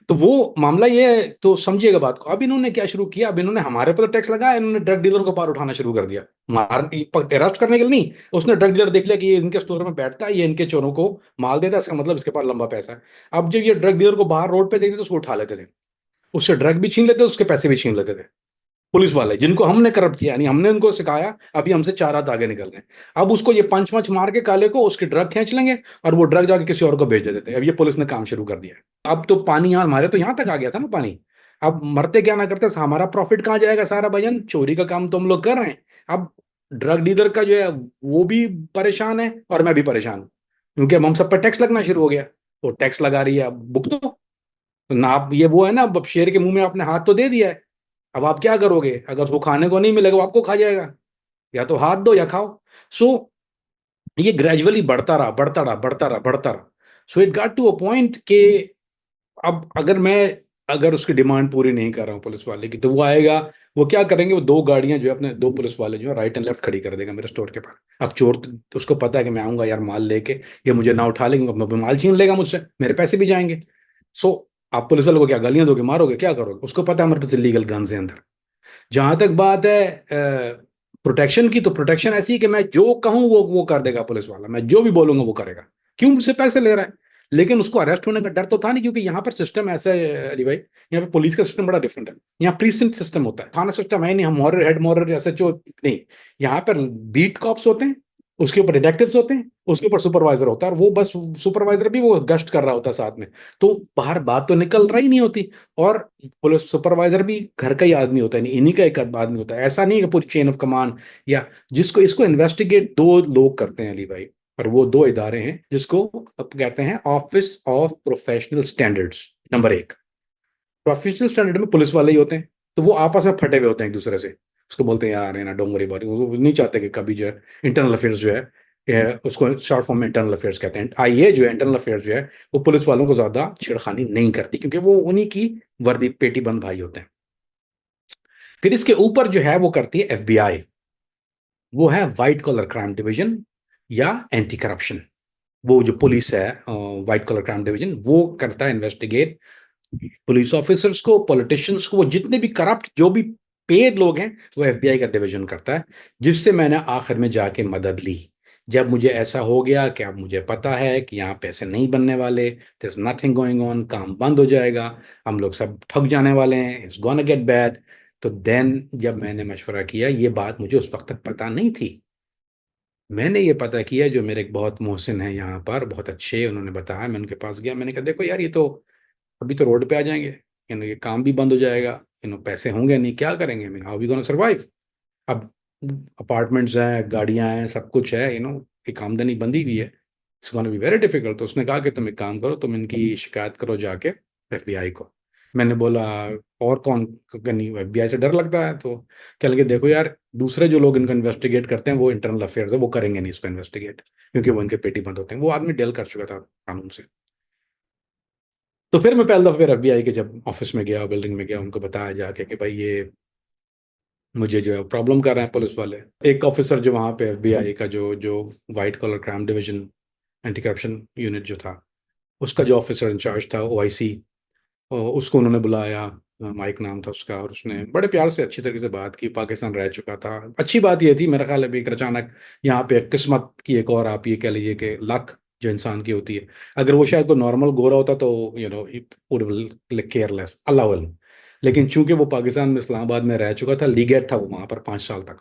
तो वो मामला ये है, तो समझिएगा बात को। अब इन्होंने क्या शुरू किया, अब इन्होंने हमारे पर टैक्स लगाया, इन्होंने ड्रग डीलर को पार उठाना शुरू कर दिया। मार अरेस्ट करने के लिए नहीं, उसने ड्रग डीलर देख लिया कि ये इनके स्टोर में बैठता है, ये इनके चोरों को माल देता है, इसका मतलब इसके पास लंबा पैसा है। अब जब ये ड्रग डीलर को बाहर रोड पे देखते तो उसको उठा लेते थे, उससे ड्रग भी छीन लेते थे, उसके पैसे भी छीन लेते थे। पुलिस वाले जिनको हमने करप्ट किया, यानी हमने उनको सिखाया, अभी हमसे चार हाथ आगे निकल गए। अब उसको ये पंच मंच मार के काले को उसकी ड्रग खींच लेंगे, और वो ड्रग जाके किसी और को भेज देते थे। अब ये पुलिस ने काम शुरू कर दिया है। अब तो पानी यहाँ हमारे तो यहाँ तक आ गया था ना पानी। अब मरते क्या ना करते, हमारा प्रॉफिट कहाँ जाएगा सारा भजन, चोरी का काम तो हम लोग कर रहे हैं। अब ड्रग डीलर का जो है वो भी परेशान है, और मैं भी परेशान हूँ, क्योंकि अब हम सब पर टैक्स लगना शुरू हो गया। तो टैक्स लगा रही है, अब भुगतो ना आप। ये वो है ना, अब शेर के मुंह में आपने हाथ तो दे दिया है, अब आप क्या करोगे? अगर उसको खाने को नहीं मिलेगा वो आपको खा जाएगा, या तो हाथ दो या खाओ। सो ये ग्रेजुअली बढ़ता रहा, बढ़ता रहा, बढ़ता रहा, बढ़ता रहा। So it got to a point कि अब अगर उसकी डिमांड पूरी नहीं कर रहा हूँ पुलिस वाले की, तो वो आएगा, वो क्या करेंगे, वो दो गाड़ियां जो है अपने दो पुलिस वाले जो है राइट एंड लेफ्ट खड़ी कर देगा मेरे स्टोर के पास। अब चोर तो उसको पता है कि मैं आऊंगा यार माल लेके, ये मुझे ना उठा लेंगे, अपना माल छीन लेगा मुझसे, मेरे पैसे भी जाएंगे। सो आप पुलिस वाले को क्या गालियां दोगे, मारोगे, क्या करोगे? उसको पता है हमारे पास इलीगल गन्स है अंदर। जहां तक बात है प्रोटेक्शन की, तो प्रोटेक्शन ऐसी है कि मैं जो कहूं वो कर देगा पुलिस वाला, मैं जो भी बोलूंगा वो करेगा। क्यों? मुझसे पैसे ले रहा है। लेकिन उसको अरेस्ट होने का डर तो था नहीं, क्योंकि यहाँ पर सिस्टम ऐसा है अली भाई, यहाँ पे पुलिस का सिस्टम बड़ा डिफरेंट है। यहाँ प्रीसिंक्ट सिस्टम होता है, थाना सिस्टम है नहीं। हम मॉरर हेड मॉरर एसएचओ नहीं, यहाँ पर बीट कॉप्स होते हैं, उसके ऊपर डिटेक्टिव्स होते हैं, उसके ऊपर सुपरवाइजर होता है, और वो बस सुपरवाइजर भी वो गश्त कर रहा होता है साथ में। तो बाहर बात तो निकल रही नहीं होती। और पुलिस सुपरवाइजर भी घर का ही आदमी होता है, नहीं इन्हीं का एक आदमी होता है। ऐसा नहीं है कि पूरी चेन ऑफ कमांड, या जिसको इसको इन्वेस्टिगेट दो लोग करते हैं अली भाई। और वो दो इदारे हैं जिसको अब कहते हैं office of professional standards. Number एक, प्रोफेशनल स्टैंडर्ड में पुलिस वाले ही होते हैं, तो वो आपस में फटे हुए होते हैं एक दूसरे से। उसको बोलते हैं यार है ना, डोंट वरी अबाउट इट। वो नहीं चाहते कि कभी जो है इंटरनल अफेयर्स जो है, उसको शॉर्ट फॉर्म में इंटरनल अफेयर्स कहते हैं, आईए जो है इंटरनल अफेयर्स जो है, वो पुलिस वालों को ज्यादा छेड़खानी नहीं करती, क्योंकि वो उन्हीं की वर्दी पेटी बंद भाई होते हैं। फिर इसके ऊपर जो है वो करती है एफबीआई, वो है व्हाइट कॉलर क्राइम डिवीजन या एंटी करप्शन। वो जो पुलिस है व्हाइट कॉलर क्राइम डिवीजन, वो करता है इन्वेस्टिगेट पुलिस ऑफिसर्स को, पॉलिटिशियंस को, वो जितने भी करप्ट जो भी पेड लोग हैं, वो एफबीआई का डिवीजन करता है। जिससे मैंने आखिर में जाके मदद ली, जब मुझे ऐसा हो गया कि अब मुझे पता है कि यहाँ पैसे नहीं बनने वाले, there's नथिंग गोइंग ऑन, काम बंद हो जाएगा, हम लोग सब ठग जाने वाले हैं, इट्स गोना गेट बैड। तो देन जब मैंने मशवरा किया, ये बात मुझे उस वक्त तक पता नहीं थी। मैंने ये पता किया, जो मेरे एक बहुत मोहसिन है यहाँ पर, बहुत अच्छे, उन्होंने बताया। मैं उनके पास गया, मैंने कहा देखो यार, ये तो अभी तो रोड पे आ जाएंगे, ये काम भी बंद हो जाएगा, पैसे होंगे नहीं, क्या करेंगे? मैं हाउ वी गोना सर्वाइव? अब अपार्टमेंट्स हैं, गाड़ियां हैं, सब कुछ है, एक आमदनी बंदी भी है, it's gonna be very difficult. तो उसने कहा कि तुम एक काम करो, तुम इनकी शिकायत करो जाके एफबीआई को। मैंने बोला और कौन करनी, एफबीआई से डर लगता है? तो क्या लगे, देखो यार, दूसरे जो लोग इनको इन्वेस्टिगेट करते हैं वो इंटरनल अफेयर्स है, वो करेंगे नहीं इसको इन्वेस्टिगेट, क्योंकि वो इनके पेटी बंद होते हैं। वो आदमी डील कर चुका था कानून से। तो फिर मैं पहले दफा फिर एफबीआई के जब ऑफिस में गया, बिल्डिंग में गया, उनको बताया जाके कि भाई ये मुझे जो है प्रॉब्लम कर रहे हैं पुलिस वाले। एक ऑफिसर जो वहाँ पे एफबीआई का जो जो white collar crime division anti corruption unit जो था, उसका जो ऑफिसर इंचार्ज था, ओआईसी, उसको उन्होंने बुलाया, माइक नाम था उसका, और उसने बड़े प्यार से अच्छी तरीके से बात की। पाकिस्तान रह चुका था। अच्छी बात ये थी मेरा ख्याल है भी, एक अचानक यहाँ पे किस्मत की एक और, आप ये कह लीजिए कि लक जो इंसान की होती है। अगर वो शायद कोई नॉर्मल गोरा होता तो केयरलेस, अल्लाह लेकिन चूंकि वो पाकिस्तान में इस्लामाबाद में रह चुका था, लीगेट था वो वहां पर 5 साल तक,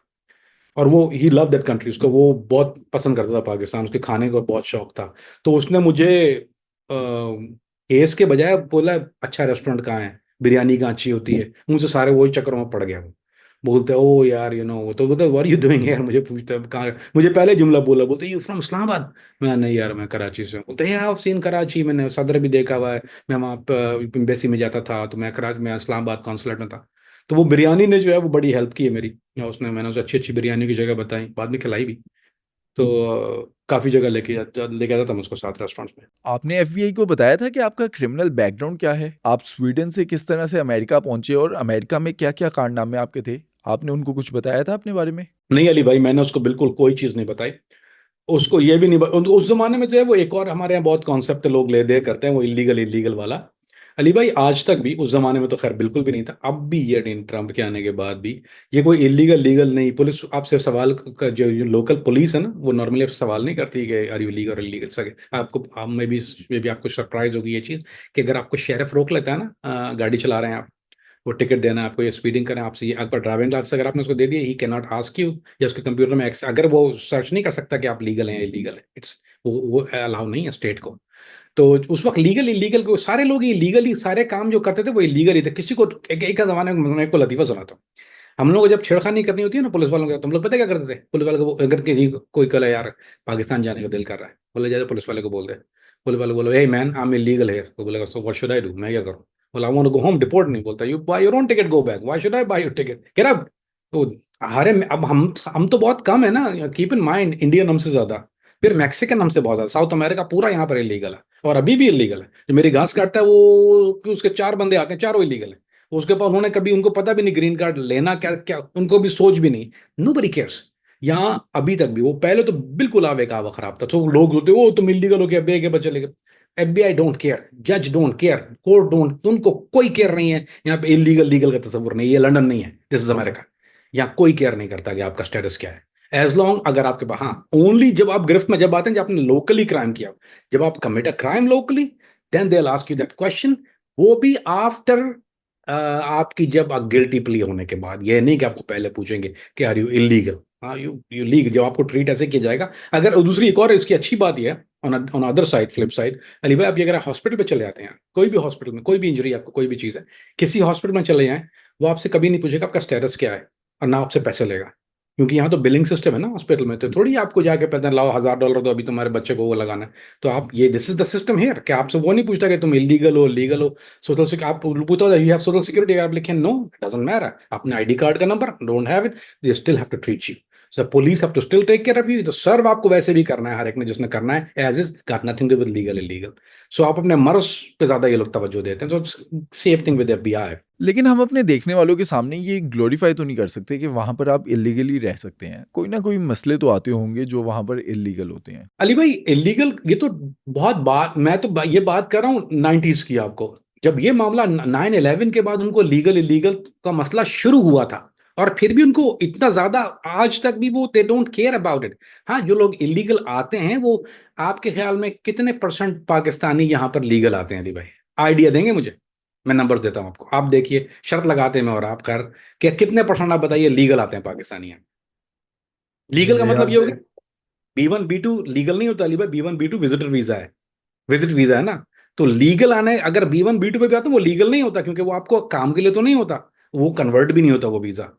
और वो ही लव दैट कंट्री, उसको वो बहुत पसंद करता था पाकिस्तान, उसके खाने का बहुत शौक था। तो उसने मुझे केस के बजाय बोला अच्छा रेस्टोरेंट कहाँ है, बिरयानी कहाँ अच्छी होती है, मुझसे सारे वही चक्करों में पड़ गया वो। बोलते ओ यार तो बोलते व्हाट आर यू डूइंग यार, मुझे पूछता है कहाँ, मुझे पहले जुमला बोला, बोलते यू फ्रॉम इस्लामाबाद। मैं नहीं यार, मैं कराची से हूँ। बोलते हैं आई सीन कराची, मैंने सदर भी देखा हुआ है, मैं वहाँ एम्बेसी में जाता था, तो मैं कराची में इस्लामाबाद कॉन्सुलेट में था। तो वो बिरयानी ने जो है वो बड़ी हेल्प की है मेरी, या मैंने उसे अच्छी अच्छी बिरयानी की जगह बताई, बाद में खिलाई भी। तो काफी जगह लेके जाता था मैं उसको, साथ रेस्टोरेंट्स में। आपने एफबीआई को बताया था कि आपका क्रिमिनल बैकग्राउंड क्या है? आप स्वीडन से किस तरह से अमेरिका पहुंचे और अमेरिका में क्या-क्या कारनामे आपके थे? आपने उनको कुछ बताया था अपने बारे में? नहीं अली भाई, मैंने उसको बिल्कुल कोई चीज नहीं बताई। उसको ये भी नहीं उस जमाने में जो है वो एक और हमारे यहाँ बहुत कॉन्सेप्ट लोग ले दे करते हैं, वो इलीगल इलीगल वाला। अली भाई आज तक भी, उस जमाने में तो खैर बिल्कुल भी नहीं था, अब भी ये ट्रम्प के आने के बाद भी ये कोई इलीगल लीगल नहीं। पुलिस आपसे सवाल जो लोकल पुलिस है ना, वो नॉर्मली आपसे सवाल नहीं करती कि आर यू लीगल और इलीगल सके। आपको आप में भी आपको सरप्राइज होगी ये चीज, कि अगर आपको शेरिफ रोक लेता है ना, गाड़ी चला रहे हैं आप, वो टिकट देना है आपको, ये स्पीडिंग करें आपसे, ये आपका ड्राइविंग लाइसेंस अगर आपने उसको दे दिया, he can not ask you, या उसके कंप्यूटर में अगर वो सर्च नहीं कर सकता कि आप लीगल हैं या इलीगल है, इट्स वो अलाउ नहीं है स्टेट को। तो उस वक्त लीगल इलीगल को सारे लोग इलीगली सारे काम जो करते थे वो इलीगल ही थे। किसी को एक जमाने में मैं को लतीफा सुनाता हूँ। हम लोग को जब छेड़खानी करनी होती है ना पुलिस वालों के, तो हम लोग पता है क्या करते थे, पुलिस वाले को अगर किसी कोई कल यार पाकिस्तान जाने का दिल कर रहा है, बोले जाए पुलिस वाले को बोल दे, पुलिस वाले बोलो hey man I am illegal here, तो बोलेगा so what should I do, मैं क्या करूं? बोला I want to go home, deport नहीं, बोलता you buy your own ticket go back, why should I buy your ticket, get up. तो हरे अब हम तो बहुत कम है ना, कीप इन माइंड, इंडियन हमसे ज्यादा, फिर मैक्सिकन हमसे बहुत ज्यादा, साउथ अमेरिका पूरा यहाँ पर इलीगल है, और अभी भी इलीगल है। जो मेरी घास काटता है वो उसके 4 बंदे आते हैं, चारों इलीगल है। उसके पास उन्होंने कभी, उनको पता भी नहीं ग्रीन कार्ड लेना क्या क्या, उनको भी सोच भी नहीं, नो बडी केयर्स। यहाँ अभी तक भी, वो पहले तो बिल्कुल आवे का आवा खराब था, तो लोग होते ओ तुम इलीगल हो गया, बे के बच्चे लेके। FBI डोंट केयर, जज डोंट केयर, कोर्ट डोंट, उनको कोई केयर नहीं है। यहाँ पे इलीगल लीगल का तस्वुर नहीं, ये लंदन नहीं है, दिस इज अमेरिका। यहाँ कोई केयर नहीं करता कि आपका स्टेटस क्या है, एज लॉन्ग अगर आपके पास, हाँ ओनली जब आप गिरफ्त में जब आते हैं, जब आपने लोकली क्राइम किया, जब आप commit a crime locally, then they will ask you that question, वो भी आफ्टर आपकी जब गिल्टी प्ली होने के बाद। ये नहीं कि आपको पहले पूछेंगे कि आर यू इलीगल, हाँ यू लीगल, जब आपको ट्रीट ऐसे किया जाएगा। अगर और दूसरी एक और इसकी अच्छी बात यह है, on other side, flip side, Ali भाई, आप ये अगर हॉस्पिटल पे चले जाते हैं, कोई भी हॉस्पिटल में कोई भी इंजरी आपको, कोई भी चीज़ है, किसी हॉस्पिटल में चले जाएं, वो आपसे कभी नहीं पूछेगा आपका स्टेटस क्या है, और ना आपसे पैसे लेगा। क्योंकि यहाँ तो बिलिंग सिस्टम है ना हॉस्पिटल में, तो थोड़ी आपको जाके पता है लाओ $1000 तो अभी तुम्हारे बच्चे को वो लगाना है। तो आप ये, this is the system here, कि आपसे वो नहीं पूछता कि तुम इलीगल हो लीगल हो। सोशल सिक्योरिटी आप पूछता हो, यू हैव सोशल सिक्योरिटी, अगर आप लिखे नो, इट डजंट मैटर, अपने आईडी कार्ड का number don't have it, they still have to treat you. So police have to still take care of you. तो सर्व आपको वैसे भी करना है, हर एक ने जिसने करना है, as is got nothing to with legal illegal. So आप अपने मर्ज पे ज्यादा ये लोग तवज्जो देते हैं, तो सेफ थिंग विद FBI। लेकिन हम अपने देखने वालों के सामने ये ग्लोरीफाई तो नहीं कर सकते कि वहाँ पर आप इलीगली रह सकते हैं। कोई ना कोई मसले तो आते होंगे जो वहाँ पर इलीगल होते हैं। अली भाई इलीगल, ये तो बहुत बात, मैं तो ये बात कर रहा हूँ 90s की आपको, जब ये मामला 9/11 के बाद उनको लीगल इलीगल का मसला शुरू हुआ था, और फिर भी उनको इतना ज्यादा आज तक भी वो they don't care about it. हाँ जो लोग इलीगल आते हैं, वो आपके ख्याल में कितने परसेंट पाकिस्तानी यहाँ पर लीगल आते हैं अली भाई? आइडिया देंगे मुझे? मैं नंबर देता हूँ आपको, आप देखिए, शर्त लगाते हैं मैं और आप, खैर कि कितने परसेंट आप बताइए लीगल आते हैं पाकिस्तानी यहाँ? लीगल का मेरे मतलब ख्याल ये हो से गया, B1 B2 लीगल नहीं होता अली भाई, B1 B2 विजिटर वीजा है, विजिट वीजा है ना। तो लीगल आने, अगर B1 B2 पे भी आता है, वो लीगल नहीं होता, क्योंकि वो आपको काम के लिए तो नहीं होता, वो कन्वर्ट भी नहीं होता वो वीजा।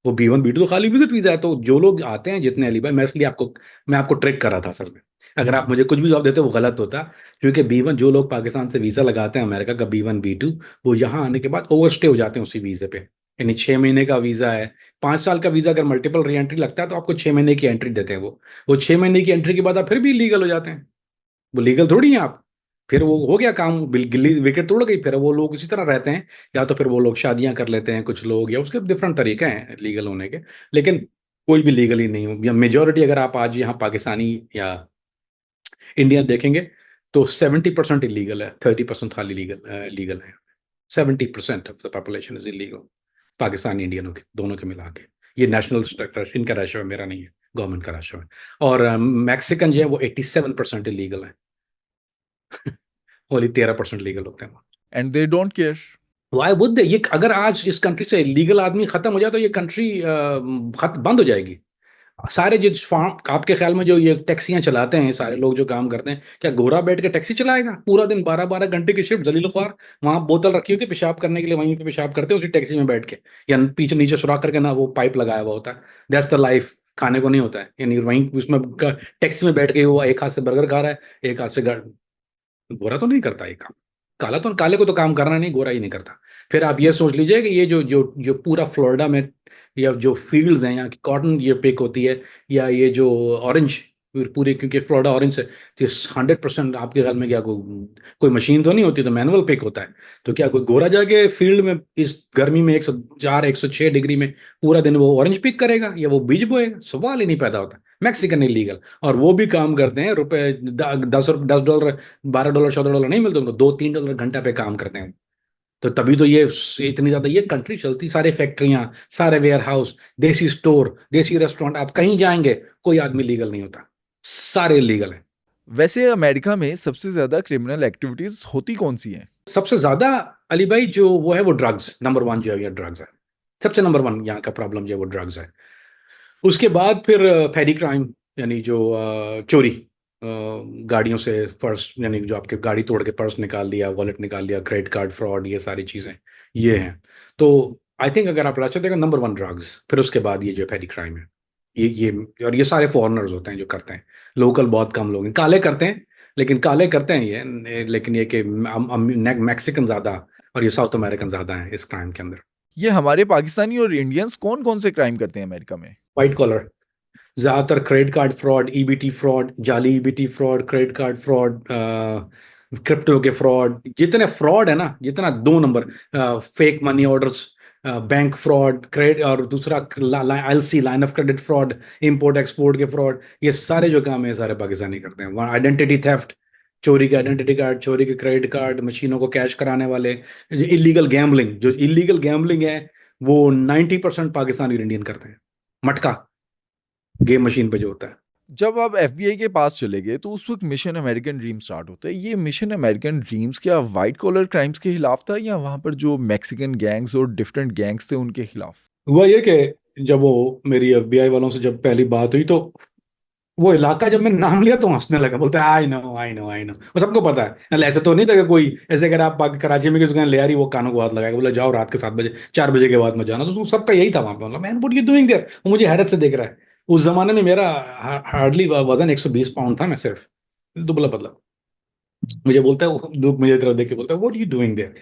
वो B1 B2 तो खाली विजिट वीजा है। तो जो लोग आते हैं जितने, अली भाई मैं इसलिए आपको, मैं आपको ट्रिक कर रहा था असल में, अगर आप मुझे कुछ भी जवाब देते वो गलत होता। क्योंकि B1 जो लोग पाकिस्तान से वीजा लगाते हैं अमेरिका का B1 B2, वो यहाँ आने के बाद ओवरस्टे हो जाते हैं उसी वीजे पे। यानी 6 महीने का वीजा है, 5 साल का वीजा, अगर मल्टीपल री एंट्री लगता है तो आपको 6 महीने की एंट्री देते हैं वो 6 महीने की एंट्री के बाद आप फिर भी लीगल हो जाते हैं। वो लीगल थोड़ी है आप, फिर वो हो गया काम, गिल्ली विकेट तोड़ गई, फिर वो लोग इसी तरह रहते हैं। या तो फिर वो लोग शादियां कर लेते हैं कुछ लोग, या उसके डिफरेंट तरीके हैं लीगल होने के। लेकिन कोई भी लीगली नहीं हो, या मेजोरिटी अगर आप आज यहाँ पाकिस्तानी या इंडियन देखेंगे, तो 70% इलीगल है, 30% खाली लीगल लीगल है। 70% of the population is illegal, Pakistani इंडियनों के दोनों के मिला के। ये नेशनल स्ट्रक्चर इनका रेशो है, मेरा नहीं है, गवर्नमेंट का रेशो है। और मैक्सिकन जो है वो 87% इलीगल है। ओनली 13% लीगल होते हैं। And they don't care. Why would they, ये अगर आज इस कंट्री से लीगल आदमी खत्म हो जाए तो ये कंट्री बंद हो जाएगी। सारे जो फार्म, आपके ख्याल में जो ये टैक्सियां चलाते हैं सारे लोग जो काम करते हैं, क्या गोरा बैठ के टैक्सी चलाएगा पूरा दिन? 12-12 घंटे की शिफ्ट, जलील ख्वार। वहां बोतल रखी होती है पेशाब करने के लिए, वहीं पे पेशाब करते हैं उसी टैक्सी में बैठ के, या पीछे नीचे सुराख करके ना वो पाइप लगाया हुआ होता है। That's the life. खाने को नहीं होता है, यानी वहीं उसमें टैक्सी में बैठ के वो एक हाथ से बर्गर खा रहा है, एक हाथ से गोरा तो नहीं करता ये काम। काला तो, काले को तो काम करना नहीं, गोरा ही नहीं करता। फिर आप ये सोच लीजिए कि ये जो जो जो पूरा फ्लोरिडा में या जो फील्ड्स हैं यहाँ की कॉटन ये पिक होती है, या ये जो ऑरेंज पूरे, क्योंकि फ्लोरिडा ऑरेंज से, तो 100% आपके ख्याल में क्या कोई कोई मशीन तो नहीं होती, तो मैनुअल पिक होता है। तो क्या कोई गोरा जाके फील्ड में इस गर्मी में 104-106 डिग्री में पूरा दिन वो ऑरेंज पिक करेगा या वो बीज बोएगा? सवाल ही नहीं पैदा होता। मैक्सिकन इलीगल, और वो भी काम करते हैं रुपए 10 10 डॉलर, $12 $14 नहीं मिलते उनको, $2-3 घंटा पे काम करते हैं। तो तभी तो ये इतनी ज्यादा ये कंट्री चलती, सारे फैक्ट्रियां, सारे वेयर हाउस, देसी स्टोर, देसी रेस्टोरेंट, आप कहीं जाएंगे कोई आदमी लीगल नहीं होता, सारे इलीगल हैं। वैसे अमेरिका में सबसे ज्यादा क्रिमिनल एक्टिविटीज होती कौन सी हैं? सबसे ज्यादा, अली भाई, जो वो है वो ड्रग्स, नंबर वन जो है ये ड्रग्स है। सबसे नंबर वन यहाँ का प्रॉब्लम जो है वो ड्रग्स है। उसके बाद फिर पेरी क्राइम, यानी जो चोरी, गाड़ियों से पर्स, यानी जो आपके गाड़ी तोड़ के पर्स निकाल लिया, वॉलेट निकाल लिया, क्रेडिट कार्ड फ्रॉड, ये सारी चीजें ये हैं। तो आई थिंक अगर आप लाचे देगा नंबर वन ड्रग्स, फिर उसके बाद ये जो पेरी क्राइम है, ये और ये सारे फॉरेनर्स होते हैं जो करते हैं। लोकल बहुत कम लोग हैं, काले करते हैं, लेकिन काले करते हैं ये, लेकिन ये कि मैक्सिकन ज्यादा और ये साउथ अमेरिकन ज्यादा हैं इस क्राइम के अंदर। ये हमारे पाकिस्तानी और इंडियंस कौन कौन से क्राइम करते हैं अमेरिका में? व्हाइट कॉलर, ज्यादातर credit card fraud, EBT fraud, जाली EBT fraud, credit card fraud, crypto के फ्रॉड, जितने फ्रॉड है ना, जितना 2 number, fake money orders, bank fraud, credit, और दूसरा LC, line of credit fraud, import export के फ्रॉड, ये सारे जो काम है सारे पाकिस्तानी करते हैं। वहाँ आइडेंटिटी थेफ्ट, चोरी के आइडेंटिटी कार्ड, चोरी के क्रेडिट कार्ड, मशीनों को कैश कराने वाले, इलीगल गैम्बलिंग, जो इलीगल गैम्बलिंग है वो 90% पाकिस्तानी और इंडियन करते हैं। मटका गेम मशीन पे जो होता है। जब आप एफबीआई के पास चले गए तो उस वक्त मिशन अमेरिकन ड्रीम स्टार्ट होता है। ये मिशन अमेरिकन ड्रीम्स क्या वाइट कॉलर क्राइम्स के खिलाफ था या वहां पर जो मैक्सिकन गैंग्स और डिफरेंट गैंग्स थे उनके खिलाफ? हुआ ये कि जब वो मेरी एफबीआई वालों से जब पहली बात हुई, तो वो इलाका जब मैंने नाम लिया तो हंसने लगा, बोलता है I no I know I know, वो सबको पता है। मतलब ऐसे तो नहीं था कि कोई, ऐसे अगर आप कराची में किसी दुकान ले आ रही, वो कानों को हाथ लगाएगा, बोला जाओ रात के 7 बजे, 4 बजे के बाद मत जाना। तो सबका यही था वहां पे। मतलब man what you doing there, वो मुझे हैरत से देख रहा है। उस जमाने में मेरा हार्डली वजन 120 पाउंड था, मैं सिर्फ दुबला पतला। मुझे बोलता है लोग मुझे तरफ देख के बोलता है व्हाट यू डूइंग देयर।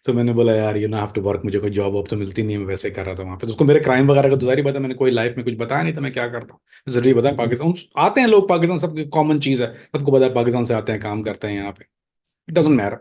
तो मैंने बोला यार you know have to work, मुझे कोई जॉब वॉब तो मिलती नहीं है, मैं वैसे ही कर रहा था वहाँ पे। तो उसको मेरे क्राइम वगैरह का तो जारी पता, मैंने कोई लाइफ में कुछ बताया नहीं था मैं क्या करता हूँ। जरूरी बताया पाकिस्तान आते हैं लोग, पाकिस्तान सब कॉमन चीज़ है, सबको पता है पाकिस्तान से आते हैं, काम करते हैं यहाँ पे, इट डजेंट मैटर।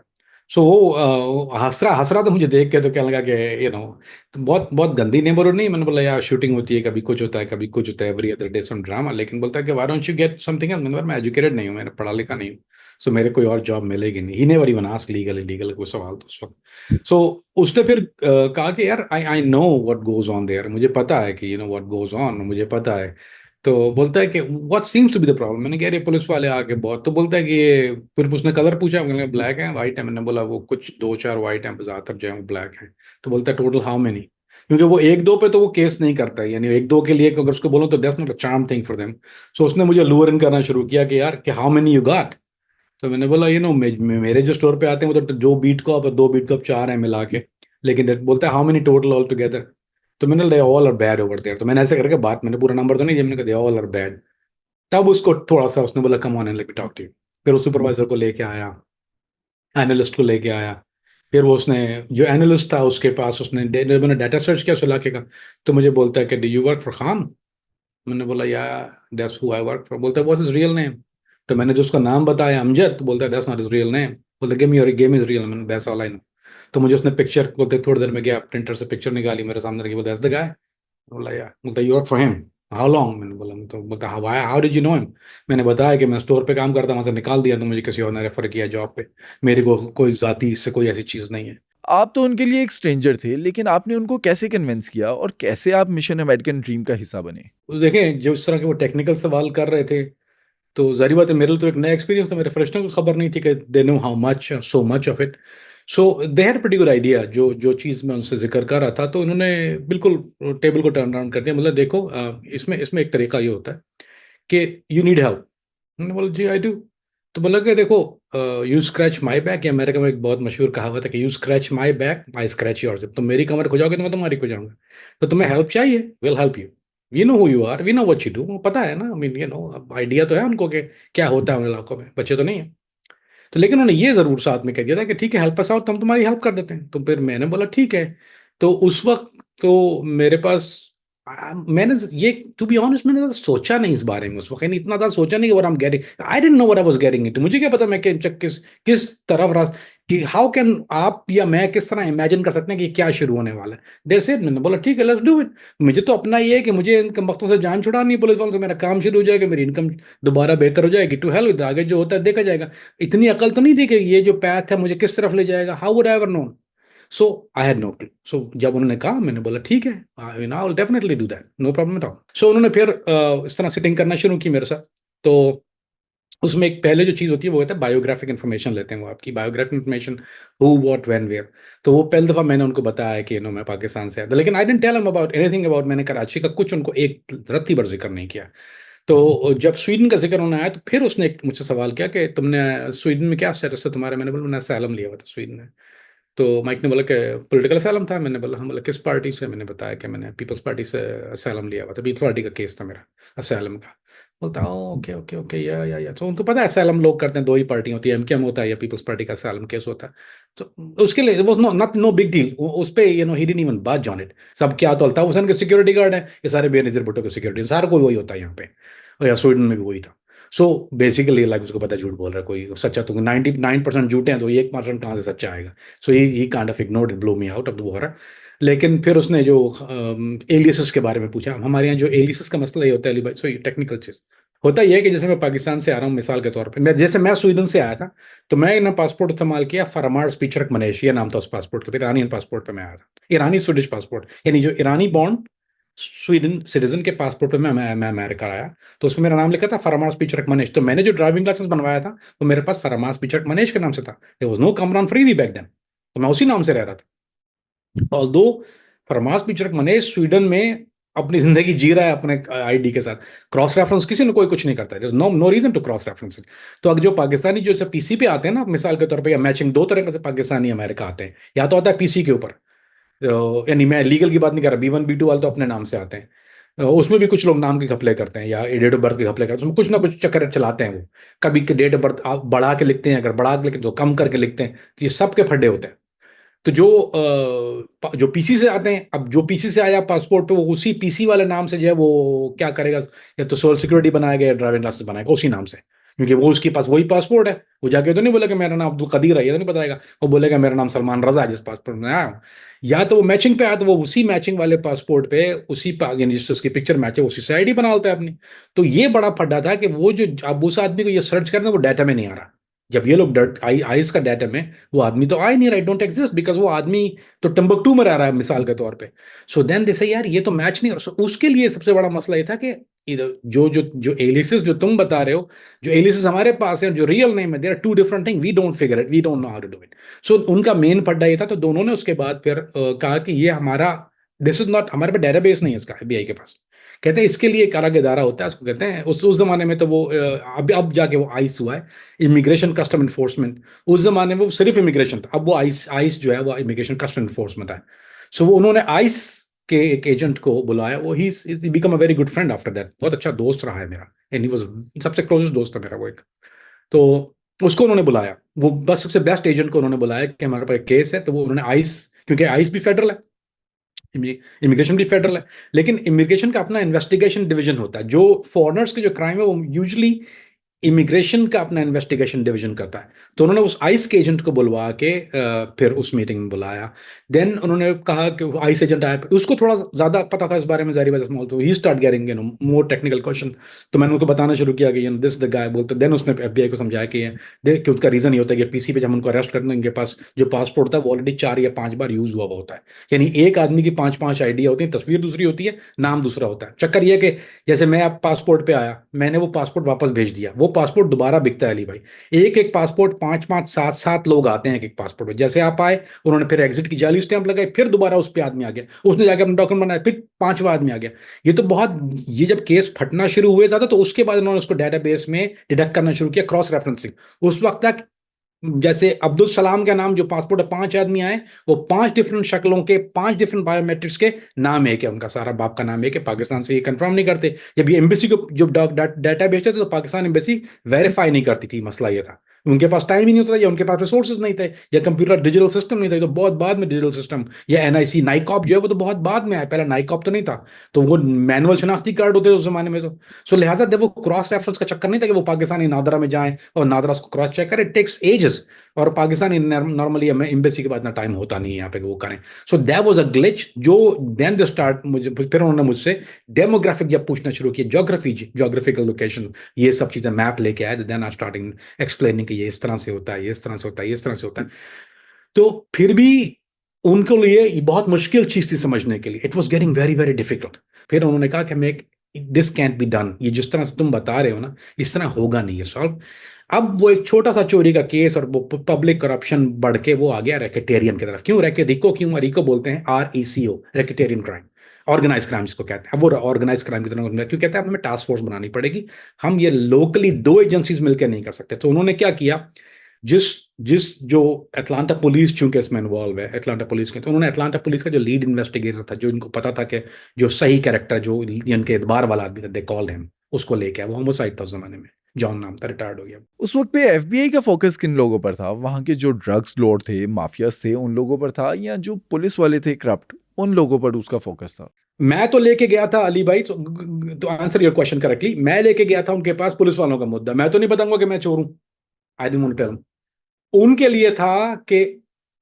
सो वो हंस रहा था मुझे देख के, तो क्या लगा कि तो बहुत बहुत गंदी नेबरहुड नहीं। मैंने बोला यार शूटिंग होती है, कभी कुछ होता है, कभी कुछ होता है, every other day some drama. लेकिन बोलता है कि why don't you get something else. मैंने बोला मैं एजुकेटेड नहीं हूँ, मैंने पढ़ा लिखा नहीं हूँ, सो मेरे कोई और जॉब मिलेगी नहीं। He never even asked legal illegal कोई सवाल तो उस वक्त। सो उसने फिर कहा कि यार I I know what goes on there, मुझे पता है कि you know what goes on, मुझे पता है। तो बोलता है कि what seems to be the problem. मैंने कहा ये पुलिस वाले आके बहुत, तो बोलता है कि ये, फिर उसने कलर पूछा, मैंने ब्लैक है वाइट है। मैंने बोला वो कुछ 2-4 वाइट हैं, ज्यादातर जो है वो ब्लैक है। तो बोलता है टोटल हाउ मेनी, क्योंकि वो 1-2 पे तो वो केस नहीं करता है, यानी 1-2 के लिए अगर उसको बोलो तो that's not a charm thing for them. So उसने मुझे लूर इन करना शुरू किया कि यार कि हाउ मेनी यू गॉट। तो मैंने बोला यू नो मेरे जो स्टोर पे आते हैं वो तो जो बीट को आप 2 बीट को आप 4 हैं मिला के, लेकिन बोलता है how many total all together. तो मैंने they all are bad over there. तो मैंने ऐसे करके बात, मैंने पूरा नंबर तो नहीं दिया, मैंने कहा दे ऑल आर बैड। तब उसको थोड़ा सा उसने बोला come on and let me talk to you. फिर उस सुपरवाइजर को लेके आया, एनालिस्ट को लेके आया। फिर वो उसने, जो एनालिस्ट था उसके पास, उसने मैंने डाटा सर्च किया उस इलाके का। तो मुझे बोलता है कि do you work for Khan. मैंने बोला या that's who I work for. बोलता है व्हाट्स हिज रियल नेम। तो मैंने जो उसका नाम बताया अमजद, तो बोलता है that's not his real name. बोलता give me your game is real. मैंने दैट्स ऑल आई नो। तो मुझे उसने पिक्चर, बोलते थोड़ी देर में गया प्रिंटर से पिक्चर निकाली, मेरे सामने रखी, बोलता दैट्स द गाय। बोला या, बोलता you work for him, how long. मैंने बोला, तो बोलता how how did you know him. मैंने बताया कि मैं स्टोर पे काम करता, वहां से निकाल दिया तो मुझे किसी और ने रेफर किया जॉब पे, मेरे को कोई जाति इससे कोई ऐसी चीज नहीं है। आप तो उनके लिए एक स्ट्रेंजर थे, लेकिन आपने उनको कैसे कन्विंस किया और कैसे आप मिशन अमेरिकन ड्रीम का हिस्सा बने? तो देखें जो इस तरह के वो टेक्निकल सवाल कर रहे थे, तो जारी बात है मेरे लिए तो एक नया एक्सपीरियंस था, मेरे फ्रेशनर को खबर नहीं थी कि दे नो हाउ मच और so much of it. So they had pretty good idea. जो जो चीज़ मैं उनसे जिक्र कर रहा था, तो उन्होंने बिल्कुल टेबल को टर्न अराउंड कर दिया। मतलब देखो, इसमें इसमें एक तरीका ये होता है कि यू नीड हेल्प। मैंने बोला जी आई डू। तो बोला कि देखो, यू स्क्रैच माई बैक, या अमेरिका में एक बहुत मशहूर कहावत है कि you scratch my back I scratch your. जब तुम मेरी कमर खुजाओगे तो मैं तुम्हारी खुजाऊंगा। तो तुम्हें हेल्प चाहिए, will help you. We know who you are, we know what you do. पता है ना, I mean you know, idea तो है उनको कि क्या होता है उन इलाकों में, बच्चे तो नहीं है। तो लेकिन उन्होंने ये जरूर साथ में कह दिया था कि ठीक है, हेल्प अस आउट, हम तुम्हारी हेल्प कर देते हैं। तो फिर मैंने बोला ठीक है। तो उस वक्त तो मेरे पास मैंने ये, टू बी ऑनेस्ट, मैंने ज़्यादा सोचा नहीं इस बारे में उस वक्त, यानी इतना ज़्यादा सोचा नहीं कि what I am getting, I didn't know what I was getting into. मुझे क्या पता मैं किस किस तरफ रास, कि हाउ कैन आप या मैं किस तरह इमेजिन कर सकते हैं कि क्या शुरू होने वाला है। देर से मैंने बोला ठीक है, लेट्स डू इट। मुझे तो अपना ये है कि मुझे इन कम वक्तों से जान छुड़ानी है पुलिस वालों से, मेरा काम शुरू हो जाएगा, मेरी इनकम दोबारा बेहतर हो जाएगी। टू हेल विद, आगे जो होता है देखा जाएगा। इतनी अकल तो नहीं थी कि ये जो पैथ है मुझे किस तरफ ले जाएगा। How would I ever known? So I had no clue. So जब उन्होंने कहा, मैंने बोला ठीक है, I will definitely do that, no problem at all. So उन्होंने फिर इस तरह सिटिंग करना शुरू की मेरे साथ। तो उसमें एक पहले जो चीज़ होती है वो होता है बायोग्राफिक इन्फॉर्मेशन लेते हैं वो, आपकी biographic information, who what when where. तो वो पहली दफ़ा मैंने उनको बताया कि नो मैं पाकिस्तान से आया था, लेकिन I didn't tell them about anything about, मैंने कराची का कुछ उनको एक रत्ती भर जिक्र नहीं किया। तो जब स्वीडन का जिक्र होना आया तो फिर उसने मुझसे सवाल किया कि तुमने स्वीडन में क्या स्टेटस है तुम्हारा। मैंने बोला मैंने असैलम लिया हुआ था स्वीडन में। तो माइक ने बोला कि पॉलिटिकल असैलम था। मैंने बोला हम, बोला किस पार्टी से। मैंने बताया कि मैंने पीपल्स पार्टी से असैलम लिया हुआ था, पीपल्स पार्टी का केस था मेरा असैलम का। बोलता ओके ओके ओके, या तो उनको पता है असैलम लोग करते हैं, दो ही पार्टियां होती है, एमकेएम होता है या पीपल्स पार्टी का असैलम केस होता है। तो उसके लिए वो नो बिग डील, उस पे you know he didn't even बात ऑन इट। सब क्या तो अल्ताफ हुसैन के सिक्योरिटी गार्ड है, ये सारे बेनजीर भुट्टो के सिक्योरिटी, सारा कोई वही होता है यहाँ पे, और या स्वीडन में भी वही था। सो बेसिकली लाइक उसको पता है झूठ बोल रहा है कोई सच्चा, तो 99% झूठे हैं, तो 1% कहाँ से सच्चा आएगा। So he kind of ignored it, blow me out of the war. लेकिन फिर उसने जो एलियसेस के बारे में पूछा, हमारे यहाँ जो एलियसेस का मसला ये होता है अली भाई, सो ये टेक्निकल चीज होता ही है कि जैसे मैं पाकिस्तान से आ रहा हूँ मिसाल के तौर पे, मैं स्वीडन से आया था, तो मैं ना पासपोर्ट इस्तेमाल किया फरमार स्पीचरक मनेश, ये नाम था उस पासपोर्ट के, फिर ईरानियन पासपोर्ट पे मैं आया था, ईरानी स्वीडिश पासपोर्ट, यानी जो ईरानी बॉन्ड स्वीडन सिटीजन के पासपोर्ट पे मैं अमेरिका आया। तो उसमें मेरा नाम लिखा था फरमार स्पीचरक मनेश। तो मैंने जो ड्राइविंग लाइसेंस बनवाया था वो मेरे पास फरमार स्पीचरक मनेश के नाम से था। There was no Kamran Faridi back then, तो मैं उसी नाम से रह रहा था। ऑल्दो फरमास पिचरक मनेश स्वीडन में अपनी जिंदगी जी रहा है अपने आईडी के साथ, क्रॉस रेफरेंस किसी ने कोई कुछ नहीं करता है, no no reason to cross reference. तो अगर जो पाकिस्तानी जो पीसी पे आते हैं ना, मिसाल के तौर पे, या मैचिंग दो तरह से पाकिस्तानी अमेरिका आते हैं, या तो आता है पीसी के ऊपर, यानी मैं लीगल की बात नहीं कर रहा, B1 B2 वाले तो अपने नाम से आते हैं। उसमें भी कुछ लोग नाम के घपले करते हैं या डेट ऑफ बर्थ के घपले करते हैं, उसमें कुछ ना कुछ चक्कर चलाते हैं वो। कभी डेट ऑफ बर्थ बढ़ा के लिखते हैं, अगर बढ़ा के लिखते हैं तो कम करके लिखते हैं, तो ये सब के फड्डे होते हैं। तो जो पीसी से आते हैं, अब जो पीसी से आया पासपोर्ट पे, वो उसी पीसी वाले नाम से जो है वो क्या करेगा, या तो सोशल सिक्योरिटी बनाएगा या ड्राइविंग लाइसेंस बनाएगा उसी नाम से, क्योंकि वो उसके पास वही पासपोर्ट है। वो जाके तो नहीं बोलेगा मेरा नाम अब्दुल कदीर है, ये तो नहीं बताएगा, वो बोलेगा मेरा नाम सलमान रजा है जिस पासपोर्ट में आया हूँ। या तो वो मैचिंग पे आया तो वो उसी मैचिंग वाले पासपोर्ट पे यानी जिससे उसकी पिक्चर मैच है उसी से आईडी बना लेता है अपनी। तो ये बड़ा फड्डा था कि वो जो अब उस आदमी को ये सर्च करना, वो डाटा में नहीं आ रहा। जब ये लोग आईस का डाटा में, वो आदमी तो आ ही नहीं रहा, डोंट एग्जिस्ट, बिकॉज वो आदमी तो टम्बकटू में रह रहा है मिसाल के तौर पे। सो देन दे से यार ये तो मैच नहीं हो रहा। So उसके लिए सबसे बड़ा मसला ये था कि जो जो जो एलिसिस जो तुम बता रहे हो, जो एलिसिस हमारे पास है, जो रियल नेम है, there are two different thing, we don't figure it, we don't know how to do it. So उनका मेन पड्डा ये था। तो दोनों ने उसके बाद फिर कहा कि ये हमारा, दिस इज नॉट, हमारे पास डेटाबेस नहीं है इसका एफबीआई के पास। कहते हैं इसके लिए एक अलग इदारा होता है, उसको कहते हैं, उस जमाने में तो वो अब जाके वो आइस हुआ है, इमिग्रेशन कस्टम इन्फोर्समेंट। उस जमाने में वो सिर्फ इमिग्रेशन था, अब वो आइस आइस जो है वो इमिग्रेशन कस्टम इन्फोर्समेंट है। सो वो उन्होंने आइस के एक एजेंट को बुलाया, वो he become a very good friend after that, बहुत अच्छा दोस्त रहा है मेरा, एंड ही वाज सबसे क्लोजेस्ट दोस्त था मेरा वो एक। तो उसको उन्होंने बुलाया, वो बस सबसे बेस्ट एजेंट को उन्होंने बुलाया कि हमारे पास केस है। तो वो उन्होंने आइस, क्योंकि आइस भी फेडरल है, इमिग्रेशन भी फेडरल है, लेकिन इमिग्रेशन का अपना इन्वेस्टिगेशन डिवीजन होता है। जो फॉरेनर्स के जो क्राइम है वो यूजली इमिग्रेशन का अपना इन्वेस्टिगेशन डिवीजन करता है। तो उन्होंने उस आइस के एजेंट को बुलवा के फिर उस मीटिंग में बुलाया। देन उन्होंने कहा कि आइस एजेंट आया, उसको थोड़ा ज्यादा पता था इस बारे में, जारी बात स्मॉल, तो he start getting more technical question. तो मैंने उनको बताना शुरू किया कि दिस द गाय बोलते। देन उसने एफबीआई को समझाया कि उसका रीजन ये होता है कि पीसी पे जब हम उनको अरेस्ट करते हैं, इनके पास जो पासपोर्ट था वो ऑलरेडी 4 या 5 बार यूज हुआ हुआ होता है। यानी एक आदमी की 5 5 आइडिया होती है, तस्वीर दूसरी होती है, नाम दूसरा होता है। चक्कर ये कि जैसे मैं अब पासपोर्ट पे आया, मैंने वो पासपोर्ट वापस भेज दिया, वो पासपोर्ट दोबारा बिकता है अली भाई। एक एक पासपोर्ट 5-5 7-7 लोग आते हैं एक एक पासपोर्ट में। जैसे आप आए, उन्होंने फिर एग्जिट की जाली स्टैंप लगाई, फिर दोबारा उस पे आदमी आ गया, उसने जाकर अपना डॉक्यूमेंट बनाया, फिर पांचवा आदमी आ गया। ये तो बहुत, ये जब केस फटना शुरू हुए था तो उसके बाद उन्होंने उसको डेटाबेस में डिडक्ट करना शुरू किया, क्रॉस रेफरेंसिंग। उस वक्त तक जैसे अब्दुल सलाम का नाम जो पासपोर्ट है, 5 आदमी आए, वो 5 डिफरेंट शक्लों के 5 डिफरेंट बायोमेट्रिक्स के नाम एक है, उनका सारा बाप का नाम एक है। पाकिस्तान से ये कंफर्म नहीं करते। जब ये एम्बेसी को जब डाटा भेजते थे तो पाकिस्तान एम्बेसी वेरीफाई नहीं करती थी। मसला ये था, उनके पास टाइम ही नहीं होता था, या उनके पास रिसोर्सेज नहीं थे, या कंप्यूटर डिजिटल सिस्टम नहीं था। तो बहुत बाद में डिजिटल सिस्टम या एनआईसी नाइकॉप जो है वो तो बहुत बाद में आया, पहले नाइकॉप तो नहीं था। तो वो मैनुअल शनाख्ती कार्ड होते थे उस जमाने में। तो सो लिहाजा जब वो क्रॉस रेफरेंस का चक्कर नहीं था कि वो पाकिस्तानी नादरा में जाएं और नादरा उसको क्रॉस चेक करें, इट टेक्स एजेस। और पाकिस्तानी नॉर्मली एम्बेसी के बाद इतना टाइम होता नहीं है यहाँ पे कि वो करें। So that was a glitch. जो देन दे स्टार्ट, मुझे फिर उन्होंने मुझसे डेमोग्राफिक जब पूछना शुरू किया, जोग्राफिकल लोकेशन, ये सब चीजें मैप लेके आए, देन आई स्टार्टिंग एक्सप्लेनिंग कि ये इस तरह से होता है, ये इस तरह से होता है, ये इस तरह से होता है। तो फिर भी उनके लिए ये बहुत मुश्किल चीज थी समझने के लिए। It was getting very very difficult. फिर उन्होंने कहा कि मैं, दिस कैंट बी डन, ये जिस तरह से तुम बता रहे हो ना, इस तरह होगा नहीं ये सॉल्व। अब वो एक छोटा सा चोरी का केस और वो पब्लिक करप्शन बढ़ के वो आ गया रैकेटेरियन की तरफ। क्यों रिको, क्यों रिको बोलते हैं, RECO, रैकेटेरियन क्राइम, ऑर्गेनाइज क्राइम जिसको कहते हैं। अब वो ऑर्गेनाइज क्राइम की तरह क्यों कहते हैं, हमें टास्क फोर्स बनानी पड़ेगी, हम ये लोकली 2 एजेंसीज मिलकर नहीं कर सकते। तो उन्होंने क्या किया, जिस जिस जो अटलांटा पुलिस चूंकि इसमें इन्वॉल्व है, अटलांटा पुलिस के, तो उन्होंने अटलांटा पुलिस का जो लीड इन्वेस्टिगेटर था, जो इनको पता था कि जो सही कैरेक्टर, जो इनके एतबार वाला आदमी था, दे कॉल्ड हिम, उसको लेके आया। वो होमोसाइड था उस जमाने में, जॉन नाम था, रिटायर्ड हो गया। उस वक्त पे एफबीआई का फोकस किन लोगों पर था? वहां के जो ड्रग्स लॉर्ड थे, माफियाज थे, उन लोगों पर था, या जो पुलिस वाले थे करप्ट, उन लोगों पर उसका फोकस था? मैं तो लेके गया था अली भाई, तो आंसर योर क्वेश्चन करेक्टली, मैं लेके गया था उनके पास पुलिस वालों का मुद्दा। मैं तो नहीं बताऊंगा कि मैं चोर हूं, I don't want to tell. उनके लिए था कि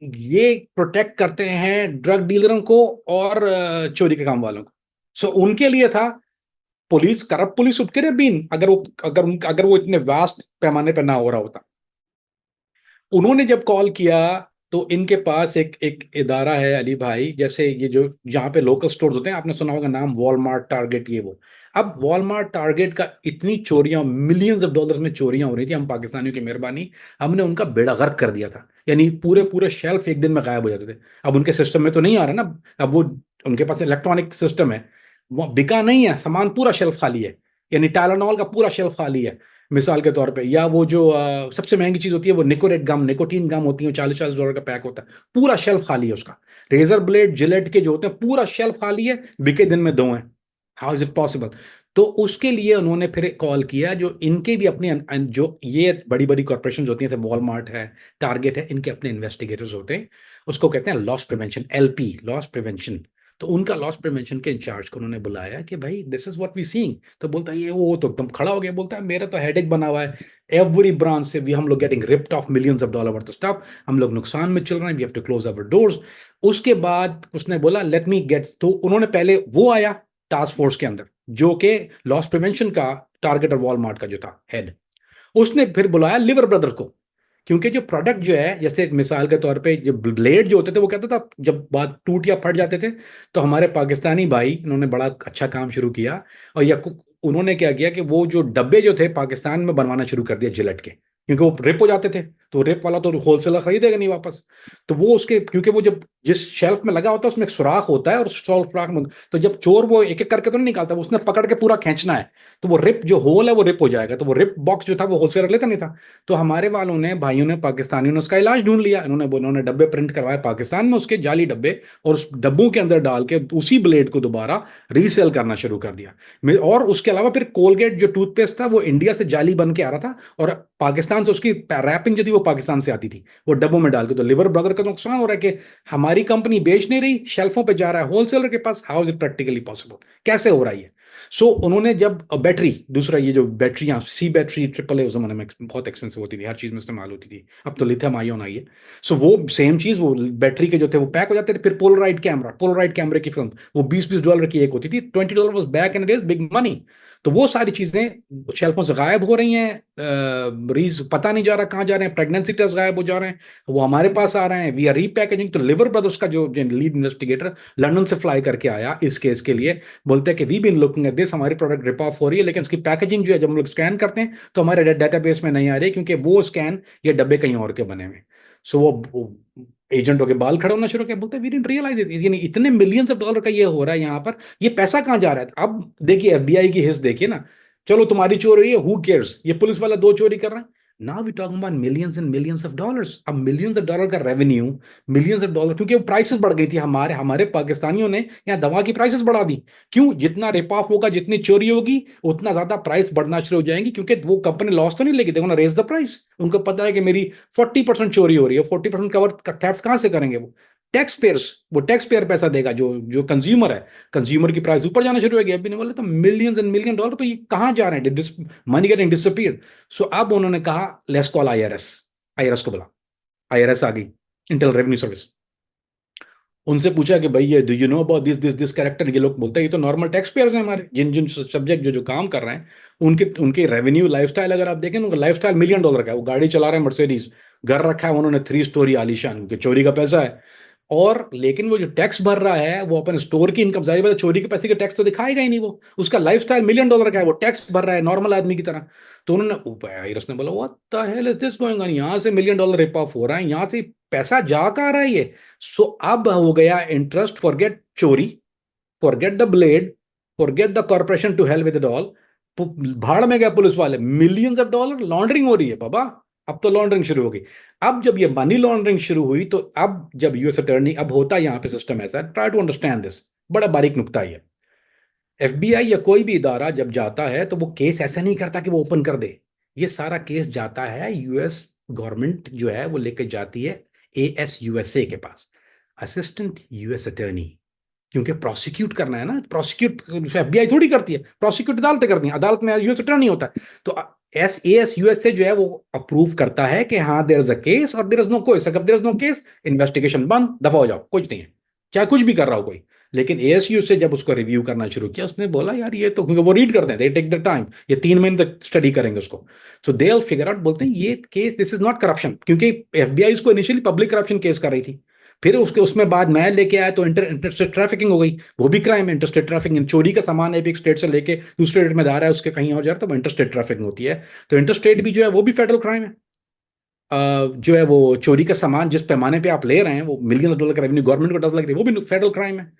ये प्रोटेक्ट करते हैं ड्रग डीलरों को और चोरी के काम वालों को। सो उनके लिए था पुलिस, करप्ट पुलिस उठ के बीन, अगर वो इतने वास्ट पैमाने पर ना हो रहा होता। उन्होंने जब कॉल किया तो इनके पास एक एक इदारा है अली भाई, जैसे ये जो यहाँ पे लोकल स्टोर्स होते हैं, आपने सुना होगा नाम, वॉलमार्ट, टारगेट, ये वो। अब वॉलमार्ट, टारगेट का इतनी चोरियां, मिलियंस ऑफ डॉलर्स में चोरियां हो रही थी, हम पाकिस्तानियों की मेहरबानी, हमने उनका बेड़ा गर्क कर दिया था। यानी पूरे पूरे शेल्फ एक दिन में गायब हो जाते थे। अब उनके सिस्टम में तो नहीं आ रहा ना, अब वो उनके पास इलेक्ट्रॉनिक सिस्टम है, वो बिका नहीं है सामान, पूरा शेल्फ खाली है। यानी टाइलेनॉल का पूरा शेल्फ खाली है मिसाल के तौर पे। या वो जो सबसे महंगी चीज होती है वो निकोटीन गम होती है, $40-40 का पैक होता है, पूरा शेल्फ खाली है उसका। रेजर ब्लेड, जिलेट के जो होते हैं, पूरा शेल्फ खाली है, बिके दिन में 2 हैं। How is it possible? तो उसके लिए उन्होंने फिर कॉल किया, जो इनके भी अपने जो ये बड़ी बड़ी कॉर्पोरेशन होती हैं, जैसे वॉलमार्ट है, टारगेट है, इनके अपने इन्वेस्टिगेटर्स होते हैं। उसको कहते हैं loss prevention, LP, loss prevention. तो उनका लॉस प्रिवेंशन के इंचार्ज को उन्होंने बुलाया कि भाई this is what we seeing. तो बोलता है, ये वो तो एकदम खड़ा हो गया, बोलता है मेरा तो हेडेक बना हुआ है, एवरी ब्रांच से भी हम लोग getting ripped off millions of dollar worth of stuff, हम लोग नुकसान में चल रहे हैं, we have to close our doors. उसके बाद उसने बोला लेट मी गेट, तो उन्होंने पहले वो आया टास्क फोर्स के अंदर, जो कि लॉस प्रिवेंशन का, टारगेट और वॉलमार्ट का जो था हेड, उसने फिर बुलाया लिवर ब्रदर को। क्योंकि जो प्रोडक्ट जो है, जैसे मिसाल के तौर पे जो ब्लेड जो होते थे, वो कहता था जब बात टूट या फट जाते थे, तो हमारे पाकिस्तानी भाई इन्होंने बड़ा अच्छा काम शुरू किया। और या उन्होंने क्या किया कि वो जो डब्बे जो थे पाकिस्तान में बनवाना शुरू कर दिया जिलेट के, क्योंकि वो रिप हो जाते थे, तो रिप वाला तो होलसेलर खरीदेगा नहीं वापस। तो वो उसके, क्योंकि वो जब जिस शेल्फ में लगा होता है उसमें एक सुराख होता है, और सुराख में तो जब चोर वो एक एक करके तो नहीं निकालता, वो उसने पकड़ के पूरा खींचना है, तो वो रिप जो होल है वो रिप हो जाएगा। तो वो रिप बॉक्स जो था वो होलसेलर लेता नहीं था। तो हमारे वालों ने, भाइयों ने, पाकिस्तानियों ने उसका इलाज ढूंढ लिया। उन्होंने डब्बे प्रिंट करवाए पाकिस्तान में, उसके जाली डब्बे, और उस डब्बों के अंदर डाल के उसी ब्लेड को दोबारा रीसेल करना शुरू कर दिया। और उसके अलावा फिर कोलगेट जो टूथपेस्ट था वो इंडिया से जाली बन के आ रहा था, और पाकिस्तान से उसकी रैपिंग जो थी वो पाकिस्तान से आती थी, वो डब्बों में डाल के। तो लिवर ब्रदर का नुकसान हो रहा है कि हमारी कंपनी बेच नहीं रही, शेल्फों पे जा रहा है होलसेलर के पास। How is it practically possible, कैसे हो रहा है ये? सो उन्होंने जब बैटरी, दूसरा ये जो बैटरियां, सी बैटरी, AAA, उस जमाने में बहुत एक्सपेंसिव होती थी, हर चीज में इस्तेमाल होती थी, अब तो लिथियम आयन आई है। सो वो सेम चीज, वो बैटरी के जो थे वो पैक हो जाते थे। फिर पोलराइड कैमरे की फिल्म, वो $20-20 की एक होती थी, $20 was back in days big money. तो वो सारी चीजें शेल्फों से गायब हो रही हैं, मरीज पता नहीं जा रहा कहाँ जा रहे हैं, प्रेगनेंसी टेस्ट गायब हो जा रहे हैं, वो हमारे पास आ रहे हैं, वी आर रीपैकेजिंग। तो लिवर ब्रदर्स का जो लीड इन्वेस्टिगेटर लंदन से फ्लाई करके आया इस केस के लिए, बोलते हैं कि we been looking at this हमारी प्रोडक्ट रिप ऑफ हो रही है, लेकिन उसकी पैकेजिंग जो है जब हम लोग स्कैन करते हैं तो हमारे डेटाबेस में नहीं आ रही है, क्योंकि वो स्कैन ये डब्बे कहीं और के बने हुए। सो वो एजेंटों के बाल खड़े होना शुरू किया, बोलते वी डिडंट रियलाइज इट, यानी इतने मिलियंस ऑफ डॉलर का ये हो रहा है यहाँ पर, ये पैसा कहाँ जा रहा है। अब देखिए एफबीआई की हिस्स देखिए ना, चलो तुम्हारी चोरी है, हु केयर्स, ये पुलिस वाला दो चोरी कर रहा है। Now we talking about millions and millions of dollars. अब मिलियंस ऑफ डॉलर का रेवेन्यू, मिलियंस ऑफ डॉलर, क्योंकि वो प्राइसेस बढ़ गई थी, हमारे हमारे पाकिस्तानियों ने यहाँ दवा की प्राइसेस बढ़ा दी। क्यों? जितना रिप ऑफ होगा, जितनी चोरी होगी, उतना ज्यादा प्राइस बढ़ना शुरू हो जाएंगी, क्योंकि वो कंपनी लॉस तो नहीं लेगी, देखो ना, रेज द प्राइस। उनको पता है कि मेरी 40% चोरी हो रही है, 40% कवर थेफ्ट कहां से करेंगे वो? टैक्स पेयर्स, वो टैक्स पेयर पैसा देगा, जो जो कंज्यूमर है, कंज्यूमर की प्राइस ऊपर जाना शुरू हो गई। अभी ने बोले तो मिलियंस एंड मिलियन डॉलर, तो ये कहां जा रहे हैं? Money getting disappeared. सो अब उन्होंने कहा लेट्स कॉल आईआरएस। आईआरएस को बुला, आईआरएस आ गई, इंटरनल रेवेन्यू सर्विस। उनसे पूछा कि भाई ये do you know about this character? ये लोग बोलते हैं ये तो नॉर्मल टैक्स पेयर्स हैं हमारे, जिन जिन सब्जेक्ट जो जो काम कर रहे हैं, उनके उनके रेवेन्यू लाइफस्टाइल अगर आप देखें, उनका लाइफस्टाइल मिलियन डॉलर का है। वो गाड़ी चला रहे हैं मर्सिडीज, घर रखा है उन्होंने 3 स्टोरी आलीशान, क्योंकि चोरी का पैसा है। और लेकिन वो जो टैक्स भर रहा है वो अपन स्टोर की इनकम, जाहिर बात है चोरी के पैसे के टैक्स तो दिखाएगा ही नहीं वो। उसका लाइफस्टाइल मिलियन डॉलर का है, वो टैक्स भर रहा है नॉर्मल आदमी की तरह। तो उन्होंने आयरस ने बोला what the hell is this going on, यहाँ से मिलियन डॉलर रिप ऑफ हो रहा है, यहाँ से पैसा जा कहाँ रहा है ये? सो अब हो गया इंटरेस्ट, फॉरगेट चोरी, forget the blade, forget the corporation, to hell with it all. भाड़ में गया पुलिस वाले, मिलियंस ऑफ डॉलर लॉन्ड्रिंग हो रही है बाबा। अब तो लॉन्ड्रिंग शुरू हो गई। अब जब ये मनी लॉन्ड्रिंग शुरू हुई, तो अब जब यूएस अटॉर्नी, अब होता है यहाँ पे सिस्टम ऐसा, ट्राई टू अंडरस्टैंड दिस, बड़ा बारीक नुकता है। एफबीआई या कोई भी इदारा जब जाता है तो वो केस ऐसे नहीं करता कि वो ओपन कर दे। ये सारा केस जाता है, यूएस गवर्नमेंट जो है वो लेके जाती है एएसयूएसए के पास, असिस्टेंट यूएस अटॉर्नी, क्योंकि प्रोसिक्यूट करना है ना। प्रोसिक्यूट एफबीआई थोड़ी करती है, प्रोसिक्यूट अदालतें करती हैं, अदालत में यूएस अटॉर्नी होता है। तो एएसयूएसए जो है वो अप्रूव करता है कि हाँ देयर इज अ केस और देयर इज नो केस। अगर there is no case, investigation बंद, दफा हो जाओ, कुछ नहीं है, चाहे कुछ भी कर रहा हो कोई। लेकिन एएसयू से जब उसको रिव्यू करना शुरू किया, उसने बोला यार ये तो, क्योंकि वो रीड करते हैं, दे टेक द टाइम, ये 3 महीने तक स्टडी करेंगे उसको। सो दे विल फिगर आउट, बोलते हैं ये case, this is not corruption, क्योंकि एफबीआई इसको इनिशियली पब्लिक करप्शन केस कर रही थी। फिर उसके उसमें बाद मैं लेके आया तो इंटरस्टेट ट्रैफिकिंग हो गई, वो भी क्राइम है। इंटरस्टेट ट्रैफिकिंग, चोरी का सामान है एक स्टेट से लेके दूसरे स्टेट में जा रहा है, उसके कहीं और जा रहा है, तो वो इंटरस्टेट ट्रैफिकिंग होती है। तो इंटरस्टेट भी जो है वो भी फेडरल क्राइम है। जो है वो चोरी का सामान जिस पैमाने पे आप ले रहे हैं, वो मिलियन डॉलर का रेवेन्यू गवर्नमेंट को 10 लाख, वो भी फेडरल क्राइम है।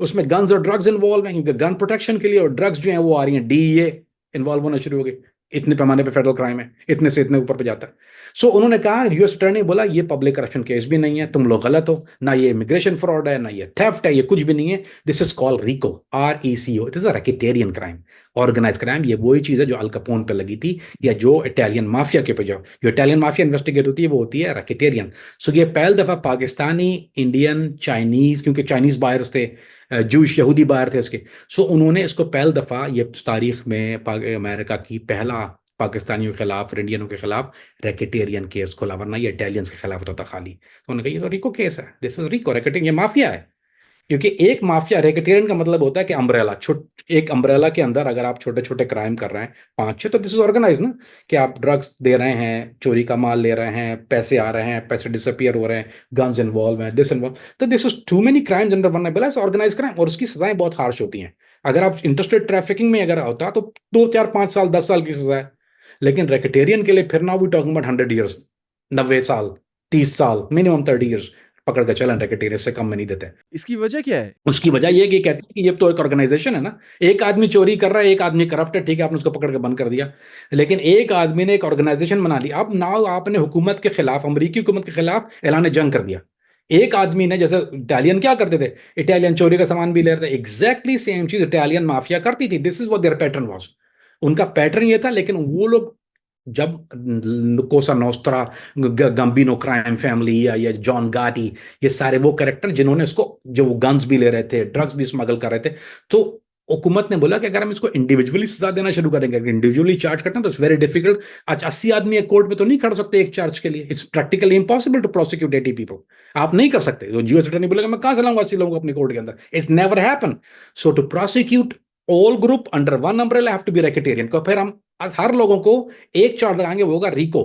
उसमें गन्स और ड्रग्स इन्वॉल्व हैं, क्योंकि गन प्रोटेक्शन के लिए और ड्रग्स जो है वो आ रही हैं, डीईए इन्वॉल्व होना शुरू हो गई। इतने पैमाने पे फेडरल क्राइम है, इतने से इतने ऊपर पे जाता है। सो उन्होंने कहा, यूएस अटॉर्नी बोला ये पब्लिक करप्शन केस भी नहीं है, तुम लोग गलत हो, ना ये इमिग्रेशन फ्रॉड है, ना ये थेफ्ट है, ये कुछ भी नहीं है। This is called RICO, RECO, it is a racketeering crime, organize crime. ये वही चीज है जो अल कैपोन पे लगी थी, या जो इटालियन माफिया के पे जो इटालियन माफिया इन्वेस्टिगेट होती है वो होती है रैकेटेरियन। सो ये पहली दफा पाकिस्तानी, इंडियन, चाइनीज, क्योंकि चाइनीज बायर्स थे, जूश यहूदी बाहर थे इसके। सो उन्होंने इसको पहली दफा ये तारीख में अमेरिका की पहला पाकिस्तानियों के खिलाफ और इंडियनों के खिलाफ रैकेटेरियन केस खोला, वरना ये इटालियंस के खिलाफ होता था खाली। तो उन्होंने कहा ये तो रिको केस है, दिस इज रिको, रैकेटेरियन, ये माफिया है। क्योंकि एक माफिया, रैकेटेरियन का मतलब होता है कि अम्ब्रेला, एक अम्ब्रेला के अंदर अगर आप छोटे छोटे क्राइम कर रहे हैं 5-6, तो दिस इज ऑर्गेनाइज ना, कि आप ड्रग्स दे रहे हैं, चोरी का माल ले रहे हैं, पैसे आ रहे हैं, पैसे डिसअपियर हो रहे हैं, गन्स इन्वॉल्व हैं, दिस इन्वॉल्व, तो this is too many crimes under one umbrella, organise crime, और उसकी सजाएं बहुत हार्श होती हैं। अगर आप इंटरस्टेट ट्रैफिकिंग में अगर होता तो 2, 4, 5 साल, 10 साल की सजा है। लेकिन रैकेटेरियन के लिए फिर now we talking about 100 years, 90 साल, 30 साल, मिनिमम 30 ईयर्स पकड़ के चलन, रैकेटेरियन से कम में नहीं देते। इसकी वजह क्या है? उसकी वजह ये कि कहते हैं कि ये तो एक ऑर्गेनाइजेशन है ना, एक आदमी चोरी कर रहा है, एक आदमी करप्ट है, ठीक है, आपने उसको पकड़ के बंद कर दिया। लेकिन एक आदमी ने एक ऑर्गेनाइजेशन बना ली, अब ना आपने हुकूमत के खिलाफ, अमरीकी हुकूमत के खिलाफ ऐलान जंग कर दिया। एक आदमी ने, जैसे इटालियन क्या करते थे, इटालियन चोरी का सामान भी ले रहे थे, एग्जैक्टली सेम चीज इटालियन माफिया करती थी। This is what there pattern was, उनका पैटर्न ये था। लेकिन वो लोग जब कोसा नोस्त्रा, गंबिनो क्राइम फैमिली, या ये जॉन गाटी, ये सारे वो कैरेक्टर जिन्होंने इसको, जो गन्स भी ले रहे थे, ड्रग्स भी स्मगल कर रहे थे, तो हुकूमत ने बोला कि अगर हम इसको इंडिविजुअली सजा देना शुरू करेंगे, अगर इंडिविजुअली चार्ज करते हैं तो इट्स वेरी डिफिकल्ट। आज 80 आदमी एक कोर्ट में तो नहीं खड़ सकते एक चार्ज के लिए, it's practically impossible to prosecute 80 people. आप नहीं कर सकते। जो यूएस अटॉर्नी बोलेगा मैं कहां से लाऊंगा 80 लोगों को अपनी कोर्ट के अंदर, it's never happen. So to prosecute all group under one umbrella have to be racketeering, को फिर हम आज हर लोगों को एक चार्ज लगाएंगे, वो होगा रिको।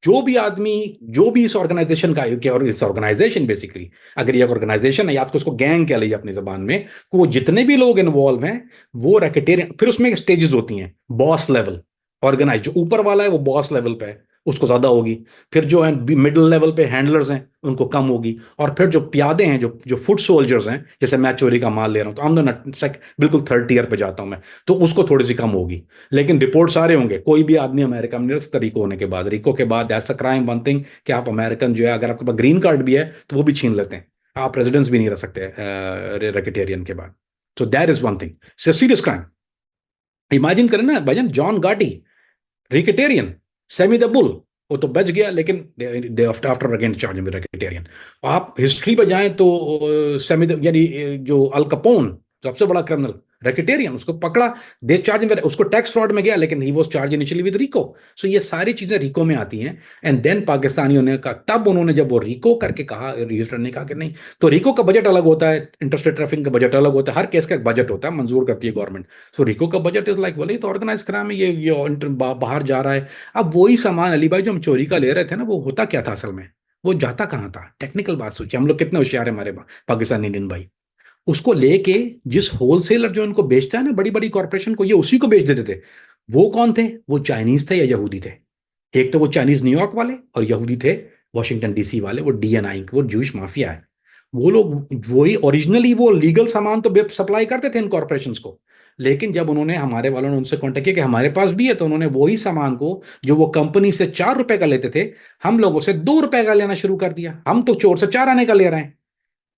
जो भी आदमी, जो भी इस ऑर्गेनाइजेशन का, और इस ऑर्गेनाइजेशन बेसिकली, अगर ये ऑर्गेनाइजेशन है, या तो उसको गैंग कह लीजिए अपनी जबान में, तो वो जितने भी लोग इन्वॉल्व हैं वो रैकेटेरियन। फिर उसमें स्टेजेस होती हैं, बॉस लेवल ऑर्गेनाइज, जो ऊपर वाला है वो बॉस लेवल पे है, उसको ज्यादा होगी। फिर जो है मिडिल लेवल पे हैंडलर्स हैं, उनको कम होगी। और फिर जो प्यादे हैं, जो जो फुट सोल्जर्स हैं, जैसे मैं चोरी का माल ले रहा हूं तो बिल्कुल थर्ड टीयर पे जाता हूं मैं, तो उसको थोड़ी सी कम होगी। लेकिन रिपोर्ट सारे होंगे। कोई भी आदमी अमेरिका में नहीं रह सकता रिको होने के बाद। रिको के बाद ऐसा क्राइम वन थिंग कि आप अमेरिकन जो है, अगर आपके पास ग्रीन कार्ड भी है तो वो भी छीन लेते हैं। आप रेजिडेंस भी नहीं रह सकते रेकेटेरियन के बाद। तो that is one thing, serious crime. Imagine करें ना भाईजान, जॉन गाटी रिकेटेरियन, सेमी द बुल, वो तो बच गया, लेकिन दे आफ्टर अगेन चार्ज में रैकेटेरियन। आप हिस्ट्री पे जाएं तो सेमी यानी जो अल कपोन, सबसे बड़ा क्रिमिनल, रैकेटेरियन, उसको पकड़ा, दे चार्ज में, उसको टैक्स फ्रॉड में गया, लेकिन he was charge initially with RICO. So ये सारी चीजें रिको में आती हैं। एंड देन पाकिस्तानियों ने कहा, तब उन्होंने जब वो रिको करके कहा, रजिस्टर ने कहा कि नहीं, तो रिको का बजट अलग होता है, इंटरस्टेट ट्रैफिकिंग का बजट अलग होता है, हर केस का एक बजट होता है, मंजूर करती है गवर्नमेंट। सो रिको का बजट इज लाइक, बोले तो ऑर्गेनाइज क्राइम है, बाहर जा रहा है। अब वही सामान अली भाई जो हम चोरी का ले रहे थे ना, वो होता क्या था असल में, वो जाता कहाँ था? टेक्निकल बात सोचिए, हम लोग कितने होशियार है हमारे पाकिस्तानी इंडियन भाई। उसको लेके जिस होलसेलर जो इनको बेचता है ना, बड़ी बड़ी कॉर्पोरेशन को, ये उसी को बेच देते थे। वो कौन थे? वो चाइनीज थे या यहूदी थे। एक तो वो चाइनीज न्यूयॉर्क वाले, और यहूदी थे वॉशिंगटन डीसी वाले, वो डीएनआई, वो जूश माफिया है। वो लोग वही ओरिजिनली वो लीगल सामान तो सप्लाई करते थे इन कॉर्पोरेशंस को। लेकिन जब उन्होंने, हमारे वालों ने उनसे कांटेक्ट किया कि हमारे पास भी है, तो उन्होंने वही सामान को, जो वो कंपनी से 4 रुपए का लेते थे, हम लोगों से 2 रुपए का लेना शुरू कर दिया। हम तो चोर से 4 आने का ले रहे हैं,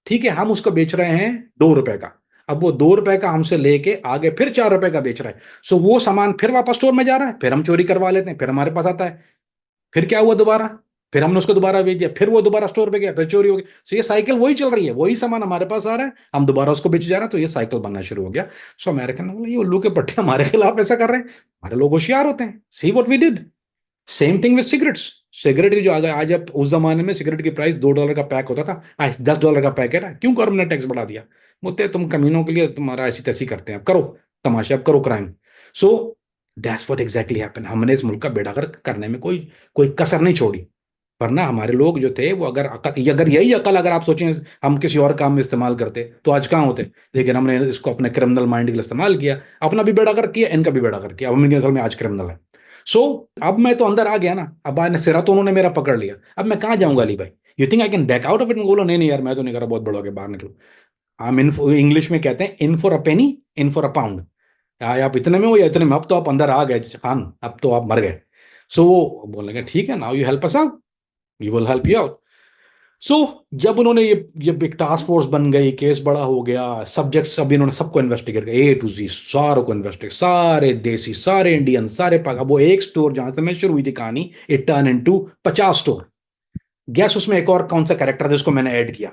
ठीक है, हम उसको बेच रहे हैं 2 रुपए का। अब वो 2 रुपए का हमसे लेके आगे फिर 4 रुपए का बेच रहा है। सो वो सामान फिर वापस स्टोर में जा रहा है, फिर हम चोरी करवा लेते हैं, फिर हमारे पास आता है। फिर क्या हुआ दोबारा, फिर हमने उसको दोबारा बेच दिया, फिर वो दोबारा स्टोर पे गया, फिर चोरी हो गई। सो ये साइकिल वही चल रही है, वही सामान हमारे पास आ रहा है, हम दोबारा उसको बेच जा रहे हैं, तो ये साइकिल बनना शुरू हो गया। सो अमेरिकन ने बोला, ये उल्लू के पट्टे हमारे खिलाफ ऐसा कर रहे हैं, हमारे लोग होशियार होते हैं, see what we did. Same thing with cigarettes. Cigarette की जो आज अब, उस जमाने में सिगरेट की प्राइस $2 का पैक होता था, आज $10 का पैक है ना। क्यों गवर्नमेंट ने टैक्स बढ़ा दिया? बोलते हैं तुम कमीनों के लिए तुम्हारा ऐसी तैसी करते हैं, अब करो तमाशा, अब करो crime. So that's what exactly happen. हमने इस मुल्क का बेड़ागर करने में कोई कोई कसर नहीं छोड़ी। वरना हमारे लोग जो थे वो, अगर यही अकल अगर आप सोचें हम किसी और काम में इस्तेमाल करते तो आज कहाँ होते। लेकिन हमने इसको अपने क्रिमिनल माइंड के लिए इस्तेमाल किया, अपना भी बेड़ागर किया, इनका भी बेड़ागर किया, अब इनके असल में आज क्रिमिनल है। सो अब मैं तो अंदर आ गया ना, अब आने सिरा तो उन्होंने मेरा पकड़ लिया, अब मैं कहाँ जाऊंगा अली भाई? You think I can back out of it? बोलो नहीं नहीं यार, मैं तो नहीं कर रहा, बहुत बड़ा हो गया, बाहर निकलो। हम इन, इंग्लिश में कहते हैं in for a Penney, in for a pound. आप इतने में हो या इतने में, अब तो आप अंदर आ गए खान, अब तो आप मर गए। सो वो बोलने लगे, ठीक है, now you help us out, we will help you out. So जब उन्होंने ये एक टास्क फोर्स बन गई, केस बड़ा हो गया, सब्जेक्ट सब इन्होंने सबको इन्वेस्टिगेट किया, ए टू जी सारों को इन्वेस्टिगेट, सारे देसी, सारे इंडियन, सारे पाक। अब वो एक स्टोर जहां से मैं शुरू हुई थी कहानी, it turn into 50 store. Gas उसमें एक और कौन सा कैरेक्टर था जिसको मैंने ऐड किया?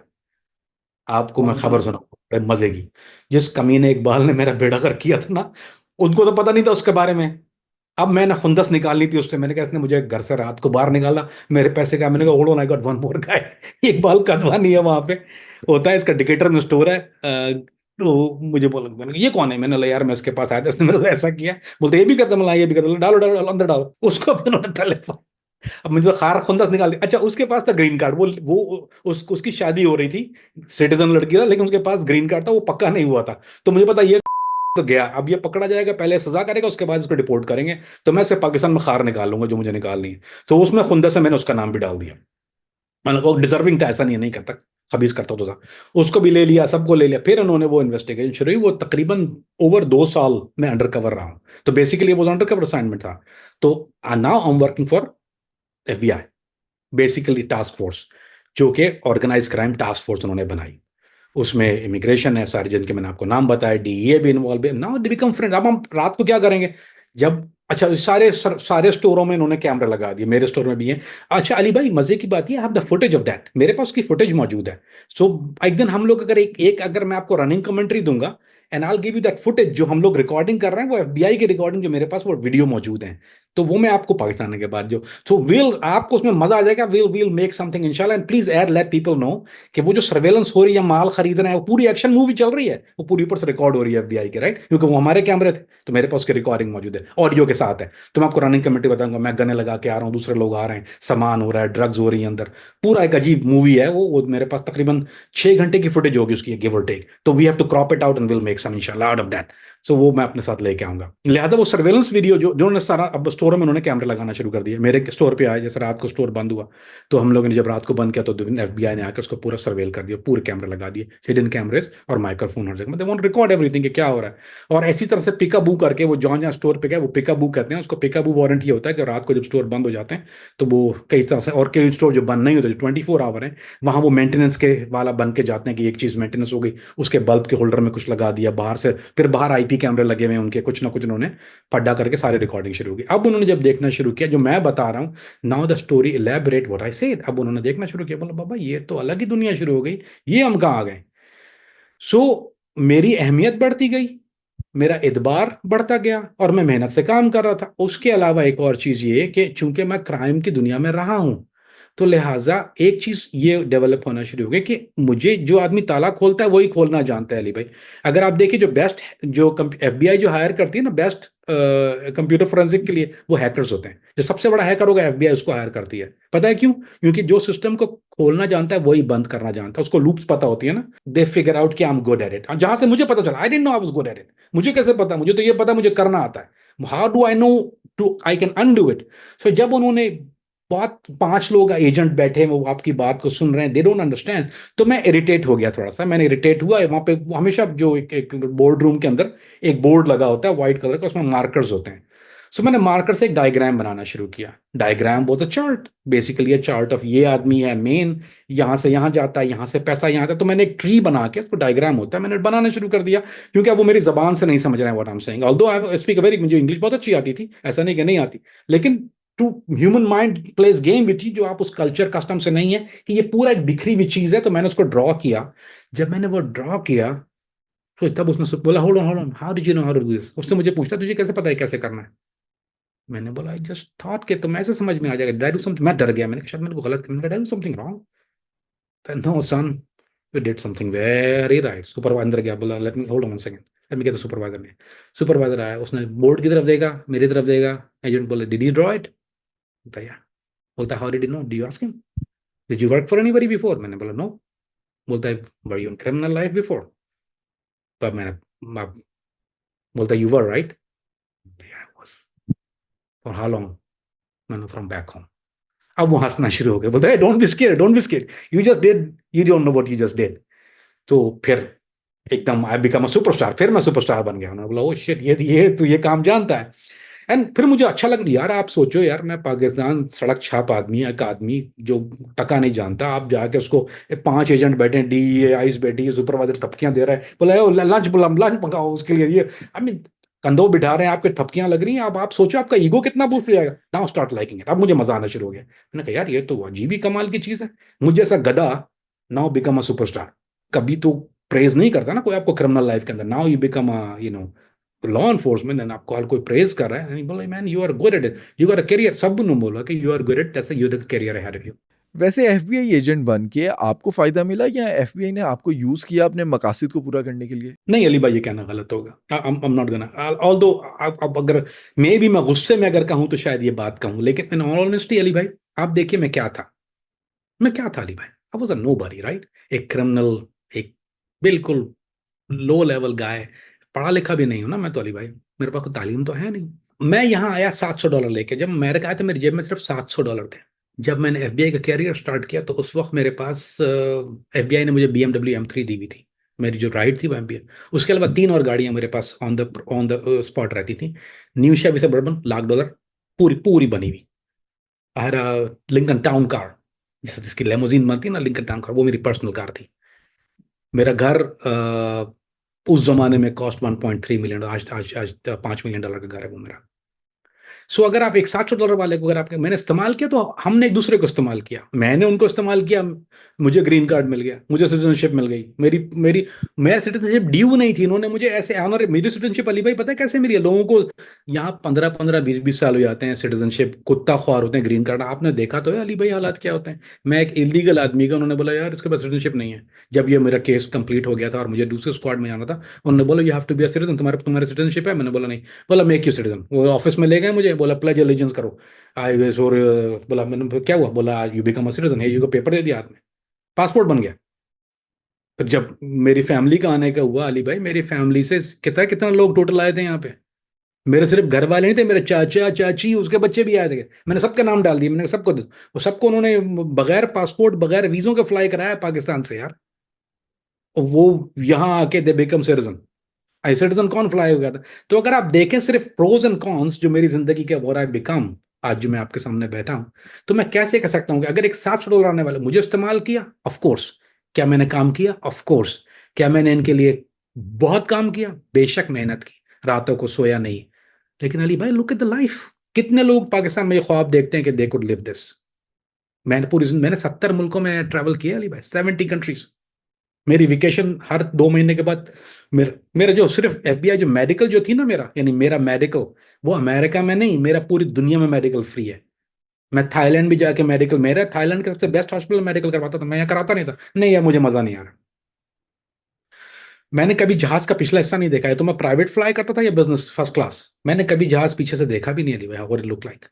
आपको मैं कौन खबर कौन? सुनाऊं बड़े मजे की। जिस कमीने इकबाल ने मेरा बेड़ा कर किया था ना, उनको तो पता नहीं था उसके बारे में। अब मैंने खुंदस निकालनी थी उससे, मैंने कहा इसने मुझे घर से रात को बाहर निकाला, मेरे पैसे का। मैंने कहा hold on, I got one more guy. Iqbal कदवा नहीं है वहां पे, होता है इसका डिकेटर में स्टोर है। तो मुझे बोला, मैंने कहा ये कौन है? मैंने बोला यार मैं इसके पास आया था, इसने मेरे को ऐसा किया। बोलते ये भी करता, मैं ये भी करता, डालो डालो डालो, अंदर डालो उसको। फिर उन्होंने तले पर, अब मुझे खार खुंदस निकाल दिया। अच्छा, उसके पास था ग्रीन कार्ड, वो उसकी शादी हो रही थी, सिटीजन लड़की था, लेकिन उसके पास ग्रीन कार्ड था, वो पक्का नहीं हुआ था। तो मुझे पता ये तो गया, अब ये पकड़ा जाएगा, पहले सजा करेगा, उसके बाद इसको डिपोर्ट करेंगे। तो मैं सिर्फ पाकिस्तान में खार निकाल लूंगा जो मुझे निकालनी है। तो उसमें खुंदस से मैंने उसका नाम भी डाल दिया। मतलब वो डिजर्विंग था, ऐसा नहीं है, नहीं करता, खबीज करता तो था। उसको भी ले लिया, सबको ले लिया। फिर उन्होंने वो इन्वेस्टिगेशन शुरू हुई। वो तकरीबन ओवर 2 साल में अंडर कवर रहा हूं। तो बेसिकली वो अंडर कवर असाइनमेंट था। तो now I am working for FBI, basically task force, जो कि ऑर्गेनाइज क्राइम टास्क फोर्स उन्होंने बनाई। उसमें इमिग्रेशन है सारी, जिनके मैंने आपको नाम बताया, डीईए भी इन्वॉल्व है। Now they become friend. अब हम रात को क्या करेंगे जब, अच्छा सारे स्टोरों में इन्होंने कैमरा लगा दिए, मेरे स्टोर में भी है। अच्छा अली भाई, मजे की बात है, have the footage of that, मेरे पास उसकी फुटेज मौजूद है। सो एक दिन हम लोग अगर अगर मैं आपको रनिंग कमेंट्री दूंगा, and I give you that footage, जो हम लोग रिकॉर्डिंग कर रहे हैं वो एफबीआई की रिकॉर्डिंग, जो मेरे पास वो वीडियो मौजूद है। तो वो मैं आपको पाकिस्तान के बाद जो तो विल आपको उसमें मजा आ जाएगा, विल विल मेक समथिंग इंशाल्लाह। And please add let people know कि वो जो सर्वेलेंस हो रही है, माल खरीद रहे हैं, वो पूरी एक्शन मूवी चल रही है, वो पूरी ऊपर से रिकॉर्ड हो रही है एफबीआई के, राइट, क्योंकि वो हमारे कैमरे थे तो मेरे पास उसकी रिकॉर्डिंग मौजूद है, ऑडियो के साथ है। तो मैं आपको रनिंग कमेटी बताऊंगा, मैं गने लगा के आ रहा हूँ, दूसरे लोग आ रहे हैं, सामान हो रहा है, ड्रग्स हो रही है अंदर, पूरा एक अजीब मूवी है वो मेरे पास तकरीबन 6 घंटे की फुटेज होगी उसकी, गिव और टेक। तो we have to crop it out and will make some इंशाल्लाह आउट ऑफ दैट। सो वो मैं अपने साथ लेके आऊंगा। लिहाजा वो सर्वेलेंस वीडियो जो जो उन्होंने सारा, अब स्टोर में उन्होंने कैमरे लगाना शुरू कर दिए, मेरे स्टोर पे आए, जैसे रात को स्टोर बंद हुआ तो हम लोगों ने जब रात को बंद किया तो एफबीआई ने आकर उसको पूरा सर्वेल कर दिया, पूरे कैमरे लगा दिए, हिडन कैमरेज और माइक्रोफोन हर जगह, मतलब वो रिकॉर्ड एवरीथिंग कि क्या हो रहा है। और ऐसी तरह से पिकअबू करके वो जहाँ जहाँ स्टोर पे गए वो पिकअबू कहते हैं उसको, पिकअबू वारंट ये होता है कि रात को जब स्टोर बंद हो जाते हैं तो वो कई तरह से, और कई स्टोर जो बंद नहीं होते, जो 24 आवर है, वहां वो मेंटेनेंस के वाला बन के जाते हैं कि एक चीज मेंटेनेंस हो गई, उसके बल्ब के होल्डर में कुछ लगा दिया बाहर से, फिर बाहर आईपी कैमरे लगे हुए हैं उनके, कुछ ना कुछ उन्होंने पड्डा करके सारी रिकॉर्डिंग शुरू की। अब उन्होंने जब देखना शुरू किया, जो मैं बता रहा हूँ, now the story elaborate what I said, अब उन्होंने देखना शुरू किया, बोला बाबा ये तो अलग ही दुनिया शुरू हो गई, ये हम कहाँ आ गए। सो मेरी अहमियत बढ़ती गई, मेरा इतबार बढ़ता गया, और मैं मेहनत से काम कर रहा था। उसके अलावा एक और चीज ये कि चूंकि मैं क्राइम की दुनिया में रहा हूं, तो लिहाजा एक चीज ये डेवलप होना शुरू हो गई कि मुझे जो आदमी ताला खोलता है वही खोलना जानता है। अली भाई, अगर आप देखिए जो बेस्ट, जो एफबीआई जो हायर करती है ना बेस्ट कंप्यूटर फोरेंसिक के लिए, वो हैकर्स होते हैं। जो सबसे बड़ा हैकर होगा एफबीआई उसको हायर करती है। पता है क्यों? क्योंकि जो सिस्टम को खोलना जानता है वही बंद करना जानता है, उसको लूप्स पता होती है ना, दे फिगर आउट कि आई एम गुड एट इट। जहां से मुझे पता चला, I didn't know I was good at it, मुझे कैसे पता, मुझे तो ये पता मुझे करना आता है, how do I know to I can undo it. So जब उन्होंने बहुत 5 लोग एजेंट बैठे हैं, वो आपकी बात को सुन रहे हैं, दे डोंट अंडरस्टैंड, तो मैं इरिटेट हो गया थोड़ा सा, मैंने इरिटेट हुआ। वहां पे हमेशा जो एक बोर्ड रूम के अंदर एक बोर्ड लगा होता है व्हाइट कलर का, उसमें मार्कर्स होते हैं। सो मैंने मार्कर से एक डायग्राम बनाना शुरू किया। डायग्राम बहुत चार्ट, बेसिकली चार्ट ऑफ ये आदमी है मेन, यहाँ से यहाँ जाता है, यहाँ से पैसा यहाँ आता है। तो मैंने एक ट्री बना के, उसको डायग्राम होता है, मैंने बनाना शुरू कर दिया, क्योंकि अब वो मेरी जबान से नहीं समझ रहे हैं what I am saying. Although I speak very, मुझे इंग्लिश बहुत अच्छी आती थी, ऐसा नहीं कि नहीं आती, लेकिन to human mind plays game with you, जो आप उस कल्चर कस्टम से नहीं है, कि ये पूरा एक बिखरी हुई चीज है। तो मैंने उसको ड्रॉ किया। जब मैंने वो ड्रॉ किया तो तब उसने बोला hold on, how did you know how to do this. उसने मुझे पूछा तुझे कैसे पता है कैसे करना है। मैंने बोला आई जस्ट थॉट के तुम ऐसे समझ में आ जाएगा, डिड आई डू समथिंग। मैं डर गया, मैंने कहा शायद मैंने गलत किया, मैंने कहा did I do something wrong. No son, you did something very right. Supervisor अंदर गया, बोला let me hold on one second, let me get the supervisor ने। सुपरवाइजर आया, उसने बोर्ड की तरफ देखा, मेरी तरफ देखा। एजेंट बोले डिड यू ड्रॉ इट? बताया। बोलता how did you no, do you ask him, did you work for anybody before? मैंने बोला नो। बोलता है were you in criminal life before? तब मैंने बोलता you were right, for how long? मैंने फ्रॉम बैक होम। अब वो हंसना शुरू हो गया, बोलता है don't be scared, don't be scared, you just did, you don't know what you just did. तो फिर एकदम आई बिकम अ सुपरस्टार, फिर मैं सुपरस्टार बन गया। उन्होंने बोला ओ शिट, ये तो ये काम जानता है। एंड फिर मुझे अच्छा लगा यार, आप सोचो यार, मैं पाकिस्तान सड़क छाप आदमी, एक आदमी जो टका नहीं जानता, आप जाके उसको 5 एजेंट बैठे, डी आईज बैठी है, सुपरवाइजर थपकियां दे रहा है, बोला लंच लंच मंगाओ उसके लिए, ये आई मीन कंधों बिठा रहे हैं, आपके थपकियां लग रही हैं। आप सोचो आपका ईगो कितना बूस्ट हो जाएगा। नाउ स्टार्ट लाइकिंग इट, अब मुझे मजा आना शुरू हो गया। मैंने कहा यार ये तो अजीब ही कमाल की चीज है, मुझे ऐसा गधा नाउ बिकम अ सुपरस्टार। कभी तो प्रेज नहीं करता ना कोई आपको क्रिमिनल लाइफ के अंदर, now you become a law enforcement and आपको हर कोई प्रेज कर रहा है, बोला man you are good at it, you got a career. सब ने बोला कि यू आर गुड एट, जैसे you the career ahead of you. वैसे एफबीआई एजेंट बन के आपको फायदा मिला या एफबीआई ने आपको यूज किया अपने मकासद को पूरा करने के लिए? नहीं अली भाई, ये कहना गलत होगा, I am not gonna, although अब अगर मे भी मैं गुस्से में अगर कहूं तो शायद ये बात कहूं, लेकिन इन ऑल ऑनेस्टी अली भाई, आप देखिए मैं क्या था, मैं क्या था अली भाई, I was a nobody, right, एक क्रिमिनल, एक बिल्कुल लो लेवल गाय, पढ़ा लिखा भी नहीं हूं ना मैं तो अली भाई, मेरे पास कोई तालीम तो है नहीं। मैं यहाँ आया $700 लेके, जब मेरे कहा था मेरी जेब में सिर्फ $700 थे। जब मैंने एफबीआई का कैरियर स्टार्ट किया तो उस वक्त मेरे पास एफबीआई ने मुझे BMW M3 दी हुई थी, मेरी जो राइड थी वो एमबीए। उसके अलावा 3 और गाड़ियां मेरे पास ऑन द स्पॉट रहती थी। न्यू शेवी सबर्बन $1,00,000, पूरी पूरी बनी हुई। आई लिंकन टाउन कार, जिसकी लेमोजीन बनती है ना, लिंकन टाउन कार, वो मेरी पर्सनल कार थी। मेरा घर उस जमाने में कॉस्ट $1.3 मिलियन, आज आज आज $5 मिलियन का घर है वो मेरा। सो अगर आप एक $700 वाले को, अगर आपके मैंने इस्तेमाल किया तो हमने एक दूसरे को इस्तेमाल किया, मैंने उनको इस्तेमाल किया, मुझे ग्रीन कार्ड मिल गया, मुझे सिटीजनशिप मिल गई, मेरी मेरी मैं सिटीजनशिप ड्यू नहीं थी, इन्होंने मुझे ऐसे ऑनर, मेरी सिटीजनशिप अली भाई पता है कैसे मिली है लोगों को? यहाँ 15-15 20-20 साल हो जाते हैं सिटीजनशिप, कुत्ता ख्वार होते हैं ग्रीन कार्ड, आपने देखा तो है अली भाई हालात क्या होते हैं। मैं एक इलीगल आदमी का, उन्होंने बोला यार इसके पास सिटीजनशिप नहीं है, जब ये मेरा केस कंप्लीट हो गया था और मुझे दूसरे स्क्वाड में जाना था, उन्होंने बोला you have to be a citizen, तुम्हारे सिटीजनशिप है? मैंने बोला नहीं। बोला मेक यू सिटीजन, वो ऑफिस में ले गए मुझे, बोला प्लेज एलिजेंस करो। आई वेस और बोला, मैंने क्या हुआ? बोला यू बिकम अ सिटीजन, है यू को पेपर दे दिया हाथ में, पासपोर्ट बन गया। फिर जब मेरी फैमिली का आने का हुआ अली भाई, मेरी फैमिली से कितना कितना लोग टोटल आए थे यहाँ पे, मेरे सिर्फ घर वाले नहीं थे, मेरे चाचा चाची उसके बच्चे भी आए थे, मैंने सबके नाम डाल दिए, मैंने सबको वो सबको उन्होंने बगैर पासपोर्ट बगैर वीजों के फ्लाई कराया पाकिस्तान से यार, और वो यहाँ आके they become citizen. I citizen कौन फ्लाई हो गया था? तो अगर आप देखें सिर्फ प्रोज एंड कॉन्स जो मेरी जिंदगी के, व्हाट आई बिकम, आज जो मैं आपके सामने बैठा हूं, तो मैं कैसे कह सकता हूं कि अगर एक $700 आने वाले मुझे इस्तेमाल किया, ऑफ कोर्स। क्या मैंने काम किया? Of course. क्या मैंने इनके लिए बहुत काम किया? बेशक मेहनत की, रातों को सोया नहीं। लेकिन अली भाई लुक एट द लाइफ, कितने लोग पाकिस्तान में ये ख्वाब देखते हैं कि दे कुड लिव दिस। मैंने 70 मुल्कों में ट्रैवल किया अली भाई, 70 कंट्रीज। मेरी वेकेशन हर 2 महीने के बाद, मेरा जो सिर्फ एफबीआई जो मेडिकल जो थी ना मेरा, यानी मेरा मेडिकल, वो अमेरिका में नहीं, मेरा पूरी दुनिया में मेडिकल फ्री है। मैं थाईलैंड भी जाके मेडिकल, मेरा थाईलैंड का सबसे बेस्ट हॉस्पिटल मेडिकल करवाता था, मैं यहाँ कराता नहीं था, नहीं यार मुझे मजा नहीं आ रहा। मैंने कभी जहाज का पिछला हिस्सा नहीं देखा है, तो मैं प्राइवेट फ्लाई करता था या बिजनेस फर्स्ट क्लास, मैंने कभी जहाज पीछे से देखा भी नहीं है भाई, what it look like,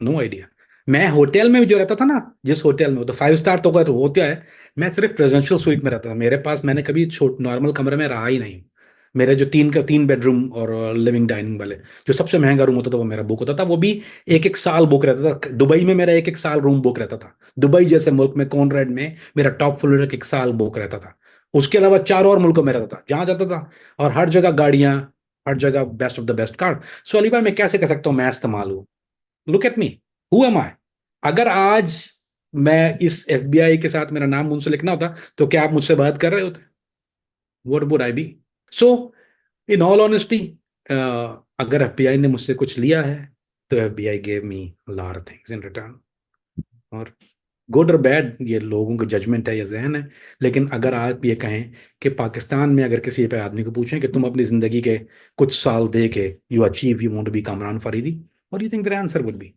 no idea. मैं होटल में भी जो रहता था ना, जिस होटल में, वो तो 5 स्टार तो अगर होता है, मैं सिर्फ प्रेसिडेंशियल स्वीट में रहता था, मेरे पास, मैंने कभी छोट नॉर्मल कमरे में रहा ही नहीं। मेरे जो 3 बेडरूम और लिविंग डाइनिंग वाले, जो सबसे महंगा रूम होता था वो मेरा बुक होता था, वो भी 1-1 साल बुक रहता था। दुबई में मेरा 1-1 साल रूम बुक रहता था, दुबई जैसे मुल्क में कॉनरेड में मेरा टॉप फ्लोर 1 साल बुक रहता था। उसके अलावा 4 और मुल्कों में रहता था जहां जाता था, और हर जगह गाड़ियां, हर जगह best of the best car. So Ali भाई मैं कैसे कह सकता हूँ मैं इस्तेमाल हूँ? Look at me, who am I? अगर आज मैं इस एफबीआई के साथ मेरा नाम मुझसे लिखना होता, तो क्या आप मुझसे बात कर रहे होते? What would I be? So in all honesty, अगर एफबीआई ने मुझसे कुछ लिया है, तो FBI gave me lot of things in return. और गुड और बैड ये लोगों का जजमेंट है या जहन है, लेकिन अगर आप ये कहें कि पाकिस्तान में अगर किसी पे आदमी को पूछें कि तुम अपनी जिंदगी के कुछ साल दे के you want to be Kamran Faridi, what do you think their answer would be?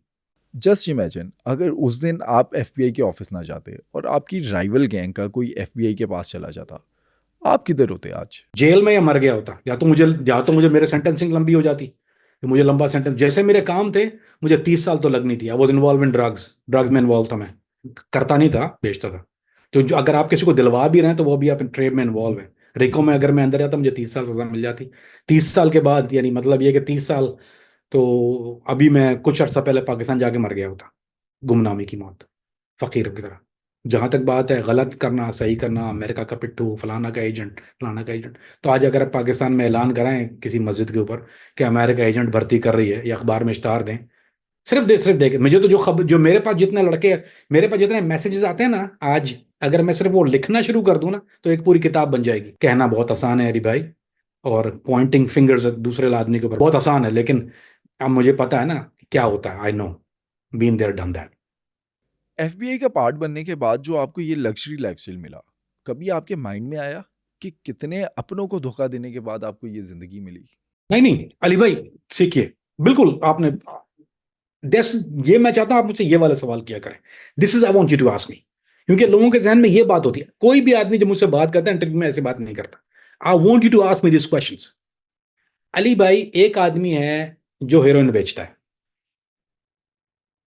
Just imagine अगर उस दिन आप एफबीआई के ऑफिस ना जाते और आपकी राइवल गैंग का कोई एफबीआई के पास चला जाता, आप किधर होते आज? जेल में या मर गया होता, या तो मुझे मेरे सेंटेंसिंग लंबी हो जाती, मुझे लंबा सेंटेंस, जैसे मेरे काम थे, मुझे 30 साल तो लगनी थी। I was involve in drugs में इन्वॉल्व था मैं, करता नहीं था, बेचता था। तो जो अगर आप किसी को दिलवा भी रहे हैं, तो वो भी आप ट्रेड में इन्वॉल्व है। रिको में अगर मैं अंदर जाता, मुझे 30 साल सजा मिल जाती। 30 साल के बाद, यानी मतलब ये कि 30 साल, तो अभी मैं कुछ अर्सा पहले पाकिस्तान जाके मर गया होता, गुमनामी की मौत, फकीरों की तरह। जहां तक बात है गलत करना सही करना, अमेरिका का पिट्ठू, फलाना का एजेंट, तो आज अगर आप पाकिस्तान में ऐलान कराएं किसी मस्जिद के ऊपर कि अमेरिका एजेंट भर्ती कर रही है, या अखबार में इश्तार दें, सिर्फ देख मुझे तो जो खबर, जो मेरे पास जितने लड़के, मेरे पास जितने मैसेजेस आते हैं ना आज, अगर मैं सिर्फ वो लिखना शुरू कर दूं ना, तो एक पूरी किताब बन जाएगी। कहना बहुत आसान है अरे भाई, और पॉइंटिंग फिंगर्स दूसरे आदमी के ऊपर बहुत आसान है, लेकिन अब मुझे पता है ना क्या होता है, I know, been there done that. FBI का पार्ट बनने के बाद जो आपको ये लग्जरी लाइफस्टाइल मिला, कभी आपके माइंड में आया कि कितने अपनों को धोखा देने के बाद आपको ये जिंदगी मिली? नहीं नहीं अली भाई, सीखिए, बिल्कुल आपने दिस, ये मैं चाहता हूं आप मुझसे ये वाला सवाल किया करें, this is I want you to ask me, क्योंकि लोगों के जहन में ये बात होती है, कोई भी आदमी जब मुझसे बात करता है इंटरव्यू में ऐसी बात नहीं करता। I want you to ask me this questions. Ali भाई, एक आदमी है जो हेरोइन बेचता है,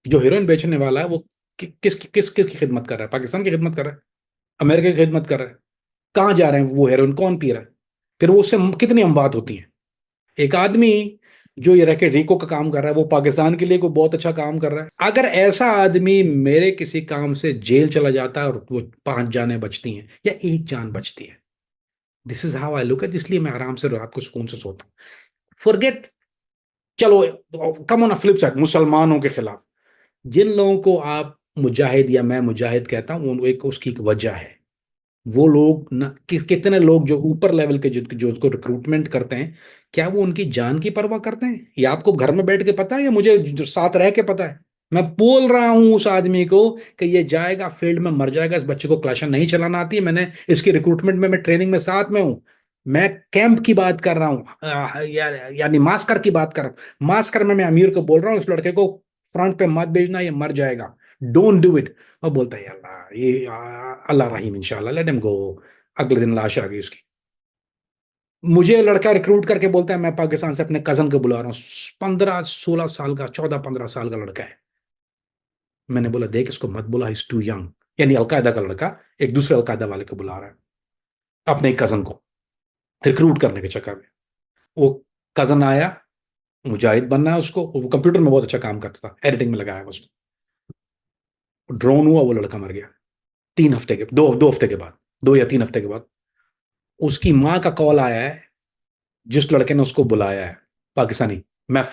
जो हेरोइन बेचने वाला है वो किसकी खिदमत कर रहा है? पाकिस्तान की खिदमत कर रहा है, अमेरिका की खिदमत कर रहा है? कहाँ जा रहे हैं वो हेरोइन, कौन पी रहा है? फिर वो उससे कितनी अमवात होती है? एक आदमी जो ये रह के रिको का काम कर रहा है, वो पाकिस्तान के लिए कोई बहुत अच्छा काम कर रहा है। अगर ऐसा आदमी मेरे किसी काम से जेल चला जाता है और वो 5 जानें बचती हैं या 1 जान बचती है, this is how I look at, इसलिए मैं आराम से रात को सुकून से सोता हूँ। फॉरगेट, चलो come on a flip side, मुसलमानों के खिलाफ जिन लोगों को आप मुजाहिद या मैं मुजाहिद कहता हूं, एक उसकी एक वजह है। वो लोग ना कितने लोग जो ऊपर लेवल के जो उसको रिक्रूटमेंट करते हैं, क्या वो उनकी जान की परवाह करते हैं? या आपको घर में बैठ के पता है या मुझे जो साथ रह के पता है? मैं बोल रहा हूं उस आदमी को कि ये जाएगा फील्ड में, मर जाएगा, इस बच्चे को क्लाशन नहीं चलाना आती है, मैंने इसकी रिक्रूटमेंट में, मैं ट्रेनिंग में साथ में हूं। मैं कैंप की बात कर रहा हूँ, यानी मास्कर की बात कर रहा हूँ। मास्कर में मैं अमीर को बोल रहा हूँ, इस लड़के को फ्रंट पे मत भेजना, ये मर जाएगा, डोंट डू इट। और बोलता है अल्लाह, ये अल्लाह रहीम, इंशाल्लाह लेट हिम गो। अगले दिन लाश आ गई उसकी। मुझे लड़का रिक्रूट करके बोलता है मैं पाकिस्तान से अपने कजन को बुला रहा हूँ, 15-16 साल का, 14-15 साल का लड़का है। मैंने बोला देख इसको मत बुला, इज टू यंग। यानी अलकायदा का लड़का एक दूसरे अलकायदा वाले को बुला रहा है अपने एक कजन को, रिक्रूट करने के चक्कर में। वो कजन आया, मुजाहिद बनना है उसको, वो कंप्यूटर में बहुत अच्छा काम करता था, एडिटिंग में लगाया उसको। ड्रोन हुआ, वो लड़का मर गया। 3 हफ्ते के, 2 हफ्ते के बाद, 2 या 3 हफ्ते के बाद उसकी माँ का कॉल आया है, जिस लड़के ने उसको बुलाया है, पाकिस्तानी।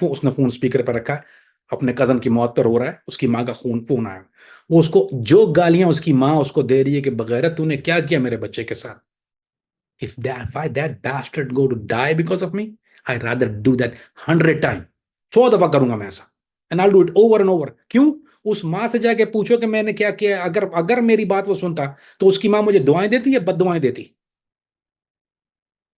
उसने फोन स्पीकर पर रखा है, अपने कजन की मौत पर हो रहा है, उसकी माँ का फोन आया। वो उसको जो गालियां उसकी माँ उसको दे रही है कि बगैर तूने क्या किया मेरे बच्चे के साथ। If I that bastard go to die because of me, I'd rather do that 100 times। 100 दफा करूंगा मैं ऐसा, and I do it over and over. क्यों? उस माँ से जाके पूछो कि मैंने क्या किया। अगर अगर मेरी बात वो सुनता तो उसकी माँ मुझे दुआएं देती या बद दुआएं देती?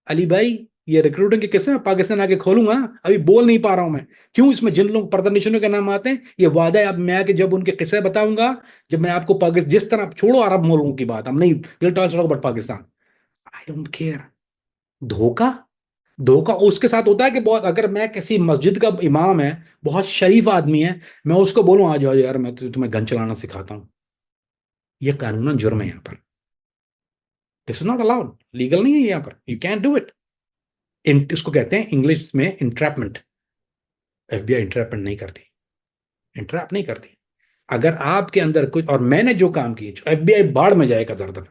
अली भाई, ये रिक्रूटिंग के किस्से मैं पाकिस्तान आके खोलूंगा ना, अभी बोल नहीं पा रहा हूं मैं। क्यों? इसमें जिन लोग पर्दा के नाम आते हैं, ये वादा है अब मैं आके जब उनके किस्से बताऊंगा, जब मैं आपको पाकिस्तान, जिस तरह, छोड़ो अरब मुल्कों की बात, हम नहीं, but Pakistan, I don't care. धोखा, धोखा उसके साथ होता है कि बहुत, अगर मैं किसी मस्जिद का इमाम है, बहुत शरीफ आदमी है, मैं उसको बोलूं आ जाओ यार मैं तुम्हें गन चलाना सिखाता हूं, यह कानूनन जुर्म है यहाँ पर। This is not allowed, legal नहीं है यहाँ पर, यू कैन डू इट। इसको कहते हैं इंग्लिश में इंट्रैपमेंट। एफबीआई इंट्रैपमेंट नहीं करती, इंट्रैप नहीं करती। अगर आपके अंदर कुछ, और मैंने जो काम किए, एफबीआई बाढ़ में जाएगा जरदफ।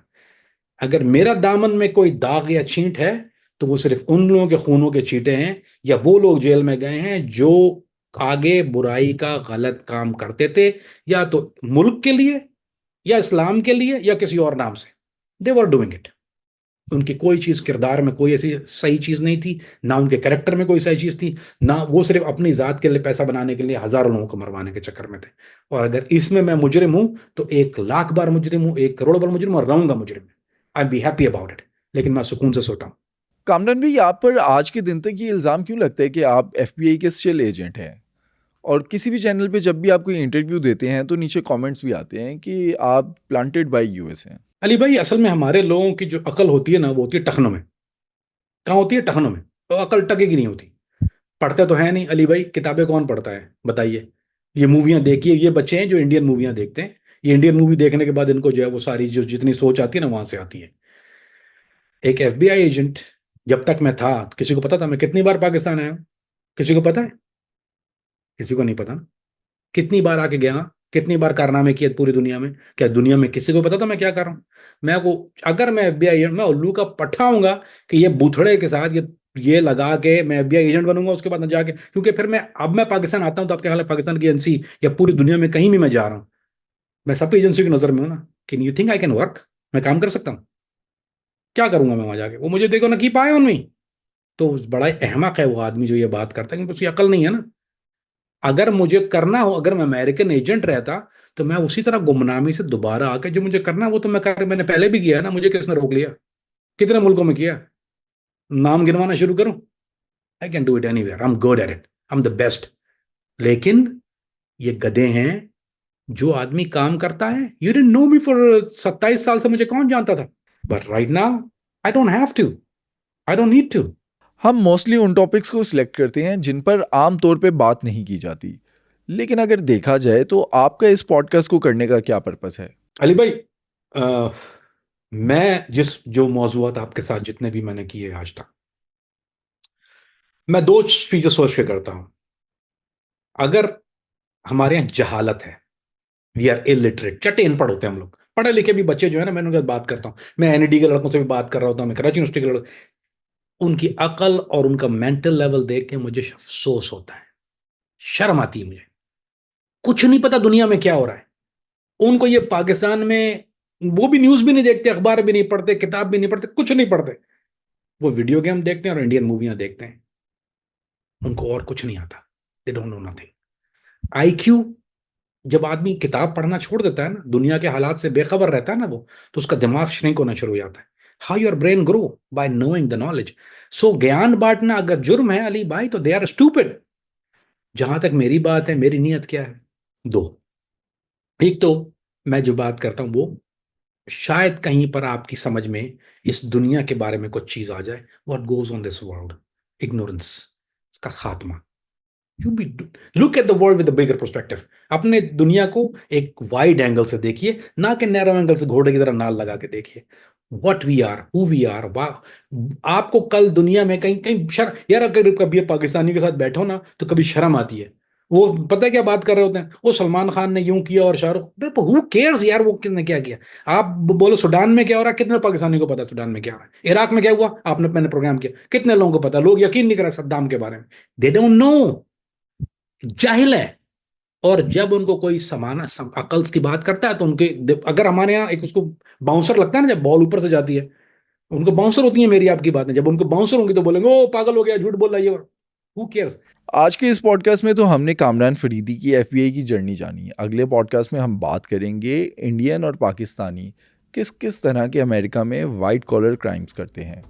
अगर मेरा दामन में कोई दाग या छींट है, तो वो सिर्फ उन लोगों के खूनों के छींटे हैं, या वो लोग जेल में गए हैं जो आगे बुराई का गलत काम करते थे, या तो मुल्क के लिए, या इस्लाम के लिए, या किसी और नाम से। दे वर डूइंग इट। उनकी कोई चीज, किरदार में कोई ऐसी सही चीज नहीं थी, ना उनके कैरेक्टर में कोई सही चीज थी, ना वो सिर्फ अपनी जात के लिए, पैसा बनाने के लिए हजारों लोगों को मरवाने के चक्कर में थे। और अगर इसमें मैं मुजरिम हूं, तो 1 लाख बार मुजरिम हूं, 1 करोड़ बार मुजरिम, और रहूंगा मुजरिम। आई बी हैप्पी अबाउट इट, लेकिन मैं सुकून से सोता हूं। कामरान भाई, आप पर आज के दिन तक ये इल्ज़ाम क्यों लगता है कि आप एफबीआई के स्टिल एजेंट हैं? और किसी भी चैनल पे जब भी आप कोई इंटरव्यू देते हैं तो नीचे कमेंट्स भी आते हैं कि आप प्लांटेड बाय यूएस हैं। अली भाई, असल में हमारे लोगों की जो अकल होती है ना, वो होती है टखनों में। कहाँ होती है? टखनों में। तो अकल टकेगी नहीं होती। पढ़ते तो है नहीं अली भाई, किताबें कौन पढ़ता है बताइए? ये मूवियां देखिए, ये बच्चे हैं जो इंडियन मूवियां देखते हैं, ये इंडियन मूवी देखने के बाद इनको जो है वो सारी जो जितनी सोच आती है ना, वहां से आती है। एक एफबीआई एजेंट जब तक मैं था, किसी को पता था मैं कितनी बार पाकिस्तान आया हूं? किसी को पता है? किसी को नहीं पता ना। कितनी बार आके गया, कितनी बार कारनामे किए पूरी दुनिया में? क्या दुनिया में किसी को पता था मैं क्या कर रहा हूँ? मैं को, अगर मैं एफबीआई एजेंट, मैं उल्लू का पट्टा हूंगा कि ये बूथड़े के साथ ये लगा के मैं एफबीआई एजेंट बनूंगा, उसके बाद न जाके, क्योंकि फिर मैं, अब मैं पाकिस्तान आता हूं तो आपके ख्याल है पाकिस्तान की एजेंसी या पूरी दुनिया में कहीं भी मैं जा रहा हूं, मैं सबकी एजेंसी की नजर में हूं ना। Can you think I can work? मैं काम कर सकता हूँ? क्या करूंगा मैं वहां जाके? वो मुझे देखो ना, की पाए उनमें। तो बड़ा ही अहमक है वो आदमी जो ये बात करता है, क्योंकि उसकी अकल नहीं है ना। अगर मुझे करना हो, अगर मैं अमेरिकन एजेंट रहता, तो मैं उसी तरह गुमनामी से दोबारा आके जो मुझे करना है वो तो मैंने पहले भी किया है ना। मुझे किसने रोक लिया? कितने मुल्कों में किया? नाम गिनवाना शुरू करूं? I can do it anywhere, I am good at it, I am the best. लेकिन ये गधे हैं। जो आदमी काम करता है, you didn't know me for 27 साल से मुझे कौन जानता था? But right now I don't have to, I don't need to. हम मोस्टली उन टॉपिक्स को सिलेक्ट करते हैं जिन पर आम तौर पे बात नहीं की जाती। लेकिन अगर देखा जाए तो आपका इस पॉडकास्ट को करने का क्या पर्पस है? अली भाई, अ, मैं जिस जो मौजूआत आपके साथ जितने भी मैंने किए आज तक, मैं 2 चीजें सोच के करता हूं। अगर हमारे यहाँ जहालत है, वी आर इलिटरेट, चटे अनपढ़ होते हैं हम लोग, पढ़े लिखे भी बच्चे जो है ना, मैं उनके साथ बात करता हूँ, मैं एनईडी के लड़कों से भी बात कर रहा होता हूँ, मैं कराची यूनिवर्सिटी के लड़कों, उनकी अकल और उनका मेंटल लेवल देख के मुझे अफसोस होता है, शर्म आती है मुझे। कुछ नहीं पता दुनिया में क्या हो रहा है उनको। ये पाकिस्तान में वो भी न्यूज भी नहीं देखते, अखबार भी नहीं पढ़ते, किताब भी नहीं पढ़ते, कुछ नहीं पढ़ते। वो वीडियो गेम देखते हैं और इंडियन मूवियां देखते हैं। उनको और कुछ नहीं आता। They don't know nothing. IQ, जब आदमी किताब पढ़ना छोड़ देता है ना, दुनिया के हालात से बेखबर रहता है ना वो, तो उसका दिमाग श्रिंक होना शुरू हो जाता है। How your brain grow? By knowing the knowledge. So ज्ञान बांटना अगर जुर्म है अली भाई, तो दे आर स्टूपिड। जहां तक मेरी बात है, मेरी नीयत क्या है? दो। एक तो मैं जो बात करता हूं वो शायद कहीं पर आपकी समझ में इस दुनिया के बारे में कुछ चीज आ जाए। What goes on this world? Ignorance का खात्मा। You B look at the world with bigger perspective. अपने दुनिया को एक वाइड एंगल से देखिए, ना कि नैरो एंगल से घोड़े की तरह नाल लगा के देखिए। What we are, who we are. आपको कल दुनिया में कहीं कहीं यार अगर कभी पाकिस्तानी के साथ बैठो ना तो कभी शर्म आती है। वो पता है क्या बात कर रहे होते हैं, वो सलमान खान ने यूं किया और शाहरुख, हु केयर्स यार वो किसने क्या किया। आप बोलो सुडान में क्या हो रहा है, कितने पाकिस्तानी को पता है सुडान में क्या हो रहा है? इराक में क्या हुआ, आपने मैंने प्रोग्राम किया, कितने लोगों को पता? लोग यकीन नहीं कर रहे सद्दाम के बारे में। दे डोंट नो, जाहिल है। और जब उनको कोई अकल्स की बात करता है तो उनके अगर हमारे यहाँ एक उसको बाउंसर लगता है ना, जब बॉल ऊपर से जाती है, उनको बाउंसर होती है मेरी आपकी बातें, जब उनको बाउंसर होंगी तो बोलेंगे ओ पागल हो गया, झूठ बोल रहा है ये। Who cares? आज के इस पॉडकास्ट में तो हमने कामरान फरीदी की एफबीआई की जर्नी जानी। अगले पॉडकास्ट में हम बात करेंगे इंडियन और पाकिस्तानी किस किस तरह के अमेरिका में वाइट कॉलर क्राइम्स करते हैं।